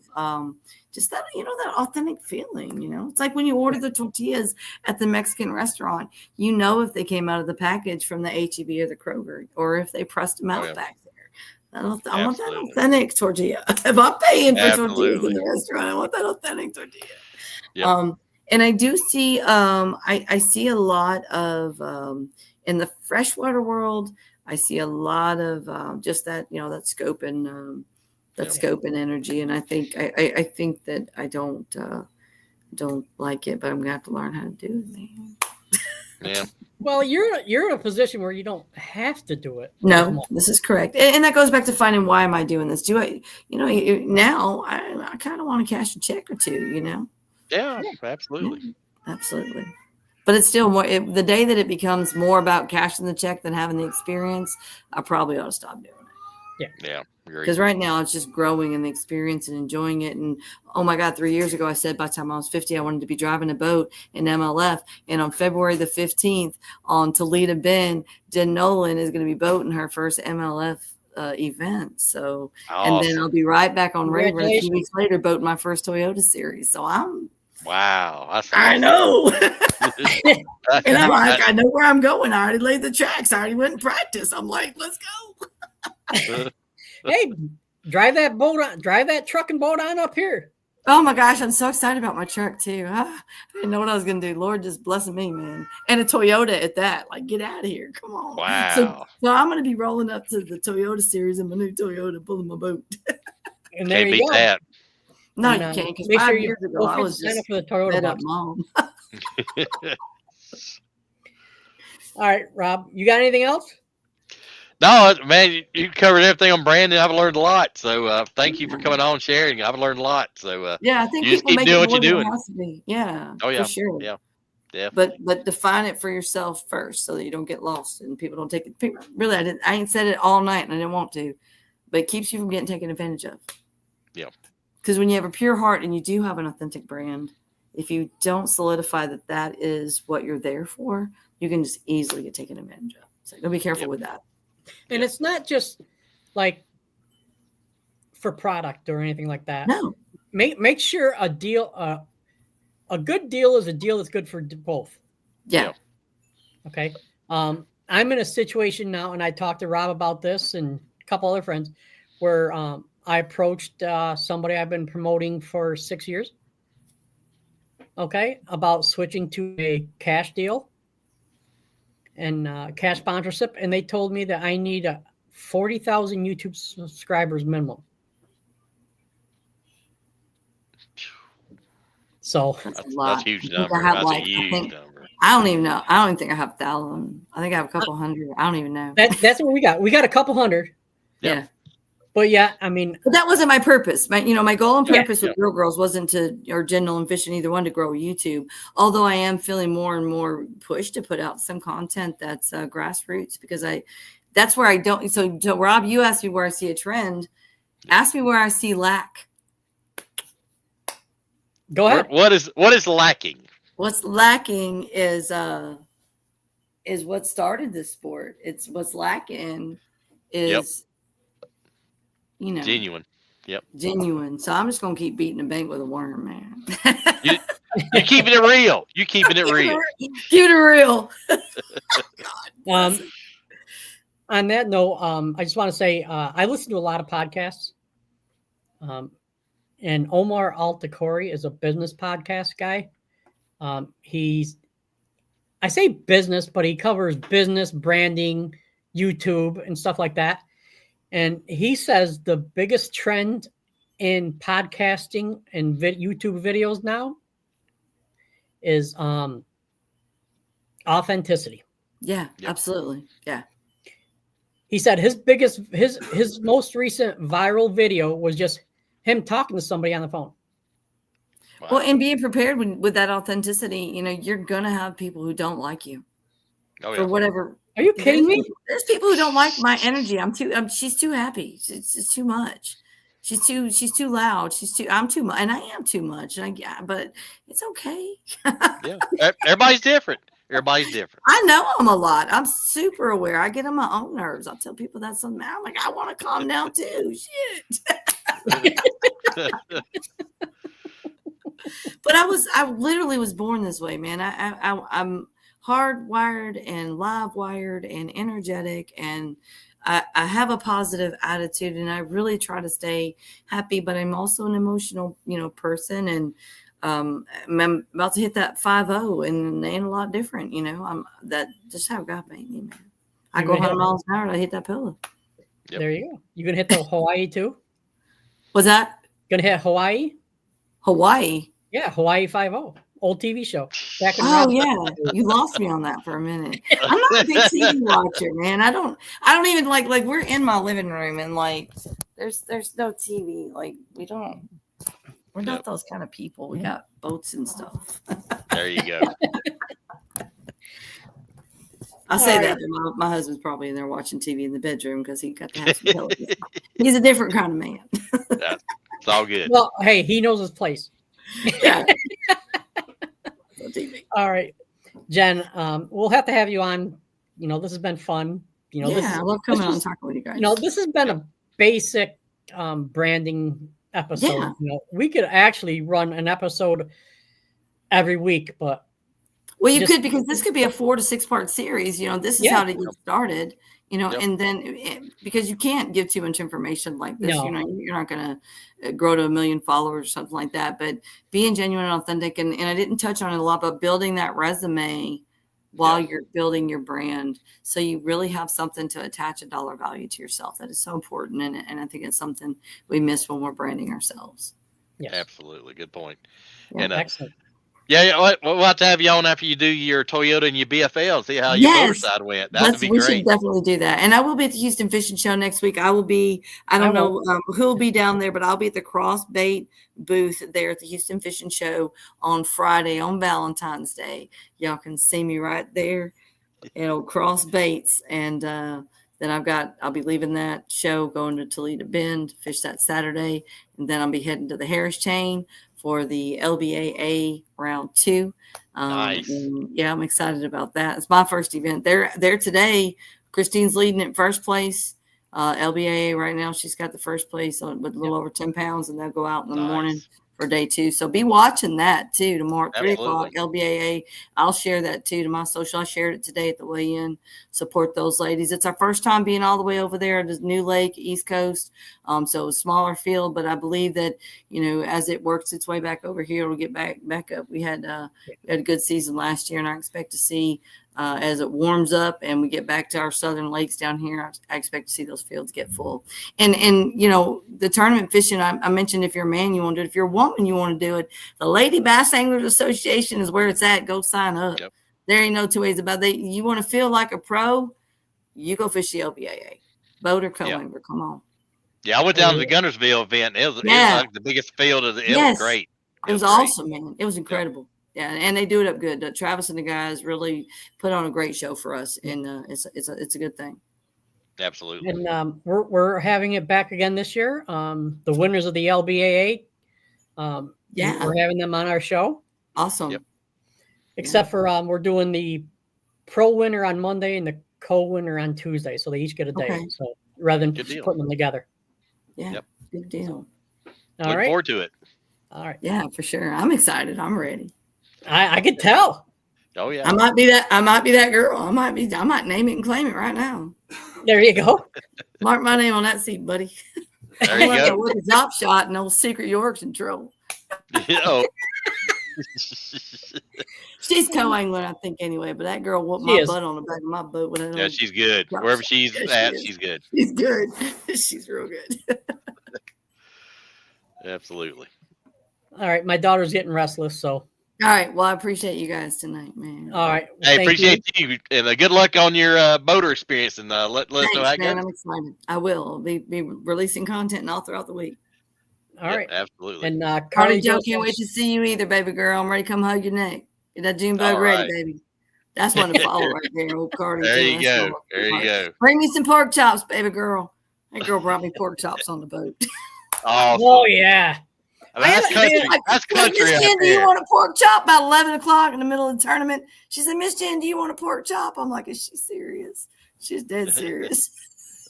just that, that authentic feeling. It's like when you order the tortillas at the Mexican restaurant, if they came out of the package from the H-E-B or the Kroger, or if they pressed them out back there. I want that authentic tortilla. If I'm paying for tortillas in the restaurant, I want that authentic tortilla. Yep. And I do see, I see a lot of, in the freshwater world, I see a lot of just that, that scope and scope and energy. And I think, I think that I don't like it, but I'm gonna have to learn how to do it, man. Yeah. Well, you're in a position where you don't have to do it. No, this is correct. And that goes back to finding, why am I doing this? Do I, now I kind of want to cash a check or two, Yeah, absolutely. Yeah, absolutely. But it's still more, the day that it becomes more about cashing the check than having the experience, I probably ought to stop doing it. Yeah. Because right now it's just growing in the experience and enjoying it. And oh my God, 3 years ago, I said by the time I was 50, I wanted to be driving a boat in MLF. And on February the 15th on Toledo Bend, Jenn Nolan is going to be boating her first MLF event. So, awesome. And then I'll be right back on Rayburn a few weeks later, boating my first Toyota series. So wow. I know. And I'm like, I know where I'm going. I already laid the tracks. I already went and practiced. I'm like, let's go. Hey, drive that truck and boat on up here. Oh my gosh, I'm so excited about my truck too. I didn't know what I was gonna do. Lord just blessing me, man. And a Toyota at that. Like, get out of here. Come on. Wow. So I'm gonna be rolling up to the Toyota series in my new Toyota, pulling my boat. And there you go. That. No, you can't, because 5 years ago I was just for the Toyota up mom. All right, Rob, you got anything else? No, man, you covered everything on branding. I've learned a lot. So thank you for coming on and sharing. I've learned a lot. So I think you just keep doing what you're doing. Yeah. Oh yeah. For sure. Yeah. But define it for yourself first, so that you don't get lost and people don't take it. Really, I ain't said it all night and I didn't want to, but it keeps you from getting taken advantage of. Yeah. Because when you have a pure heart and you do have an authentic brand, if you don't solidify that is what you're there for, you can just easily get taken advantage of. So be careful with that. And it's not just like for product or anything like that. No. Make sure a deal, a good deal is a deal that's good for both. Yeah. Okay. I'm in a situation now, and I talked to Rob about this and a couple other friends, where I approached somebody I've been promoting for 6 years. Okay, about switching to a cash deal and cash sponsorship, and they told me that I need 40,000 YouTube subscribers minimum. So that's a lot. That's a huge number. That's a huge number. I don't even know. I don't even think I have 1,000. I think I have a couple hundred. I don't even know. That's what we got. We got a couple hundred. Yeah. But yeah, I mean, but that wasn't my purpose. My goal and purpose with Real Girls wasn't or Jenn Nolan Fishing, either one, to grow YouTube. Although I am feeling more and more pushed to put out some content that's grassroots, because that's where I don't. So Rob, you asked me where I see a trend. Ask me where I see lack. Go ahead. What is lacking? What's lacking is what started this sport. It's what's lacking is. Genuine. Yep. Genuine. So I'm just gonna keep beating the bank with a worm, man. You're keeping it real. You're keeping it real. Keep it real. God, on that note, I just want to say I listen to a lot of podcasts. And Omar Altakori is a business podcast guy. I say business, but he covers business, branding, YouTube, and stuff like that. And he says the biggest trend in podcasting and YouTube videos now is authenticity. Yeah, Yep. absolutely. Yeah. He said his most recent viral video was just him talking to somebody on the phone. Wow. Well, and being prepared with that authenticity, you're gonna have people who don't like you Oh, for yeah. whatever. Are you kidding me? There's people who don't like my energy. She's too happy. It's too much. She's too loud. I'm too much, and I am too much. But it's okay. Yeah. Everybody's different. Everybody's different. I know I'm a lot. I'm super aware. I get on my own nerves. I tell people that's something. I'm like, I want to calm down too. Shit. But I literally was born this way, man. I'm hardwired and live wired and energetic, and I have a positive attitude, and I really try to stay happy. But I'm also an emotional, person, and I'm about to hit that 5-0, and it ain't a lot different, that just how God made me, man. I go 100 miles an hour, I hit that pillow. Yep. There you go. You gonna hit the Hawaii too? Was that Gonna hit Hawaii? Hawaii? Yeah, Hawaii 5-0. Old TV show. Back in Oh yeah, you lost me on that for a minute. I'm not a big TV watcher, man. I don't even like we're in my living room and like there's no TV. Like we're not those kind of people. We got boats and stuff. There you go. I say that, but my husband's probably in there watching TV in the bedroom because he got to have some television. He's a different kind of man. It's all good. Well, hey, he knows his place. Yeah. TV. All right, Jen, we'll have to have you on. This has been fun. I love coming on and talking with you guys. This has been a basic branding episode. Yeah. We could actually run an episode every week, but you could, because this could be a 4 to 6 part series. This is how to get started. And then because you can't give too much information like this, No. You're not going to grow to 1 million followers or something like that. But being genuine and authentic, and I didn't touch on it a lot, but building that resume while you're building your brand, so you really have something to attach a dollar value to yourself. That is so important, and I think it's something we miss when we're branding ourselves. Yes. Absolutely. Good point. Yeah. And Excellent. we'll have to have you on after you do your Toyota and your BFL, see how your motorcycle went. That'd be we great. should definitely do that. And I will be at the Houston Fishing Show next week. I will be, I don't know who'll be down there, but I'll be at the Cross Bait booth there at the Houston Fishing Show on Friday on Valentine's Day. Y'all can see me right there at Cross Baits. And then I'll be leaving that show, going to Toledo Bend, fish that Saturday. And then I'll be heading to the Harris Chain for the LBAA round 2. Nice. I'm excited about that. It's my first event. They're today. Christine's leading at first place. LBAA right now, she's got the first place with a little over 10 pounds, and they'll go out in the morning for day 2. So be watching that too tomorrow at 3 o'clock, LBAA. I'll share that too to my social. I shared it today at the weigh-in. Support those ladies. It's our first time being all the way over there at the New Lake, East Coast. So a smaller field, but I believe that, as it works its way back over here, it'll get back up. We had a good season last year, and I expect to see as it warms up and we get back to our southern lakes down here, I expect to see those fields get full. And the tournament fishing, I mentioned, if you're a man, you want to do it. If you're a woman, you want to do it. The Lady Bass Anglers Association is where it's at. Go sign up. Yep. There ain't no two ways about it. You want to feel like a pro, you go fish the LBAA. Boat or co-angler, come on. Yeah, I went down to the Gunnersville event. It was like the biggest field of the. It was great. It was awesome, man. It was incredible. Yeah, and they do it up good. Travis and the guys really put on a great show for us, and it's a good thing. Absolutely. And we're having it back again this year. The winners of the LBAA, we're having them on our show. Awesome. Yep. Except for we're doing the pro winner on Monday and the co-winner on Tuesday, so they each get a day. Okay. So rather than putting them together. Yeah. Good deal. Look forward to it. All right. Yeah, for sure. I'm excited. I'm ready. I could tell. Oh yeah. I might be that girl. I might name it and claim it right now. There you go. Mark my name on that seat, buddy. There you go. With a drop shot and old Secret York's in trouble. She's co-angling, I think, anyway. But that girl whooped my butt on the back of my boat. Yeah, she's good. Wherever she's at, she's good. She's good. She's real good. Absolutely. All right, my daughter's getting restless, so All right. Well, I appreciate you guys tonight, man. All right. Well, Hey, thank appreciate you, and good luck on your boater experience, and let us know how it man. goes. I'm excited. I will be releasing content all throughout the week. All right. Absolutely. And Carly Carly Joe, Jo can't wait to see you either, baby girl. I'm ready to come hug your neck. Get that June bug All ready, right. baby. That's one to follow right there, old Carly There Joe. you That's go. my There you heart. go. Bring me some pork chops, baby girl. That girl brought me pork chops on the boat. Awesome. Oh yeah. That's country. That's country Miss out Jen, do you there. want a pork chop? About 11 o'clock in the middle of the tournament. She said, Miss Jen, do you want a pork chop? I'm like, is she serious? She's dead serious.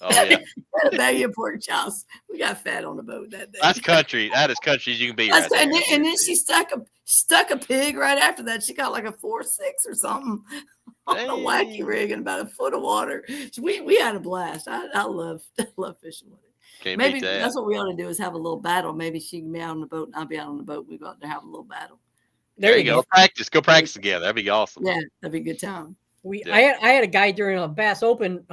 Oh yeah. Had a bag of pork chops. We got fat on the boat that day. That's country. That is country as you can be right there. And then she stuck a pig right after that. She got like a 4-6 or something on a wacky rig in about a foot of water. We had a blast. I love fishing with her. Can't Maybe beat that. that's what we ought to do is have a little battle. Maybe she can be out on the boat and I'll be out on the boat. We go out there have a little battle. There you go. Go practice together. That'd be awesome. Yeah, that'd be a good time. I had a guy during a Bass Open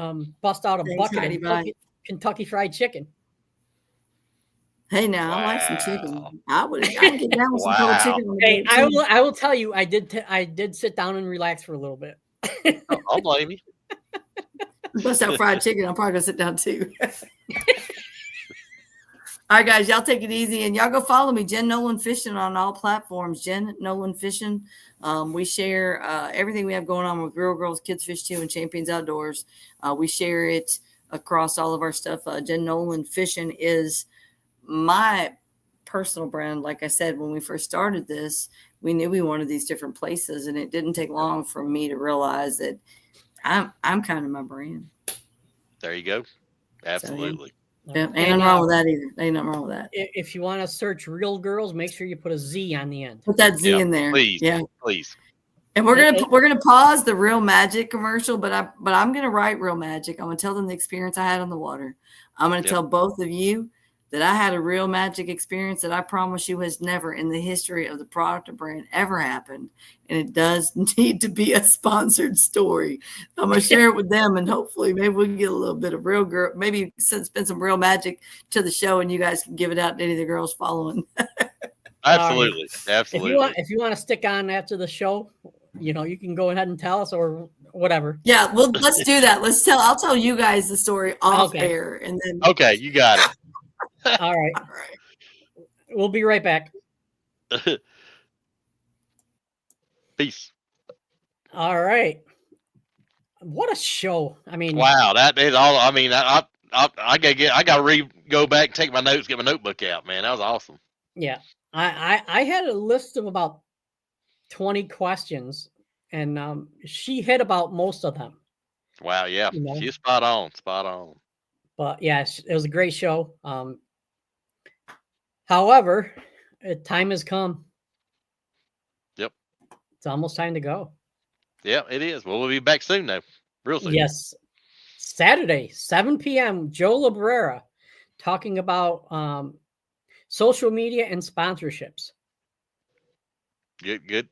bust out a bucket of Kentucky Fried Chicken. Hey, now I like some chicken. I can get down with some cold chicken. Hey, I will tell you, I did sit down and relax for a little bit. I'll blame you. Bust out fried chicken. I'm probably gonna sit down too. All right, guys, y'all take it easy and y'all go follow me, Jenn Nolan Fishing, on all platforms. Jenn Nolan Fishing. We share everything we have going on with Real Girls, Kids Fish 2, and Champions Outdoors. We share it across all of our stuff. Jenn Nolan Fishing is my personal brand. Like I said, when we first started this, we knew we wanted these different places, and it didn't take long for me to realize that I'm kind of my brand. There you go. Absolutely. So, yeah, ain't nothing wrong with that either. Ain't nothing wrong with that. If you want to search Real Girls, make sure you put a Z on the end. Put that Z in there, please. Yeah, please. And we're gonna pause the Real Magic commercial, but I'm gonna write Real Magic. I'm gonna tell them the experience I had on the water. I'm gonna tell both of you that I had a Real Magic experience that I promise you has never in the history of the product or brand ever happened. And it does need to be a sponsored story. I'm going to share it with them, and hopefully maybe we can get a little bit of Real Girl, maybe spend some Real Magic to the show, and you guys can give it out to any of the girls following. Absolutely. Absolutely. If you want to stick on after the show, you can go ahead and tell us or whatever. Yeah, well, let's do that. I'll tell you guys the story off air, and then. Okay, you got it. All right. We'll be right back. Peace. All right. What a show. I mean, wow, that is all. I mean, I gotta go back and take my notes, get my notebook out, man. That was awesome. Yeah. I had a list of about 20 questions, and she hit about most of them. Wow, yeah. She's spot on. But yeah, it was a great show. However, time has come. Yep. It's almost time to go. Yeah, it is. Well, we'll be back soon, though. Real soon. Yes. Saturday, 7 p.m., Joe Labrera talking about social media and sponsorships. Good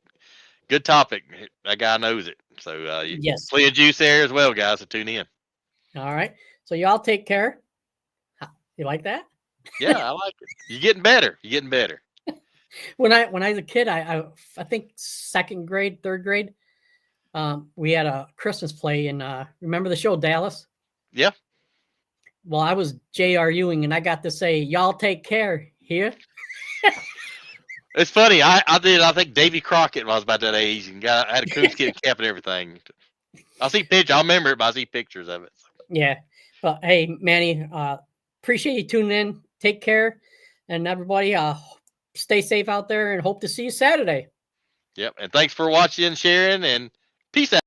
topic. That guy knows it. So yes, plenty of juice there as well, guys. So tune in. All right. So y'all take care. You like that? Yeah, I like it. You're getting better. When I was a kid, I think second grade, third grade, we had a Christmas play, and remember the show Dallas? Yeah. Well, I was J.R. Ewing, and I got to say, y'all take care here. It's funny. I think Davy Crockett when I was about that age, and I had a coonskin cap and everything. I see pictures. I'll remember it, but I see pictures of it. Yeah. But hey, Manny, appreciate you tuning in. Take care, and everybody, stay safe out there, and hope to see you Saturday. Yep. And thanks for watching and sharing, and peace out.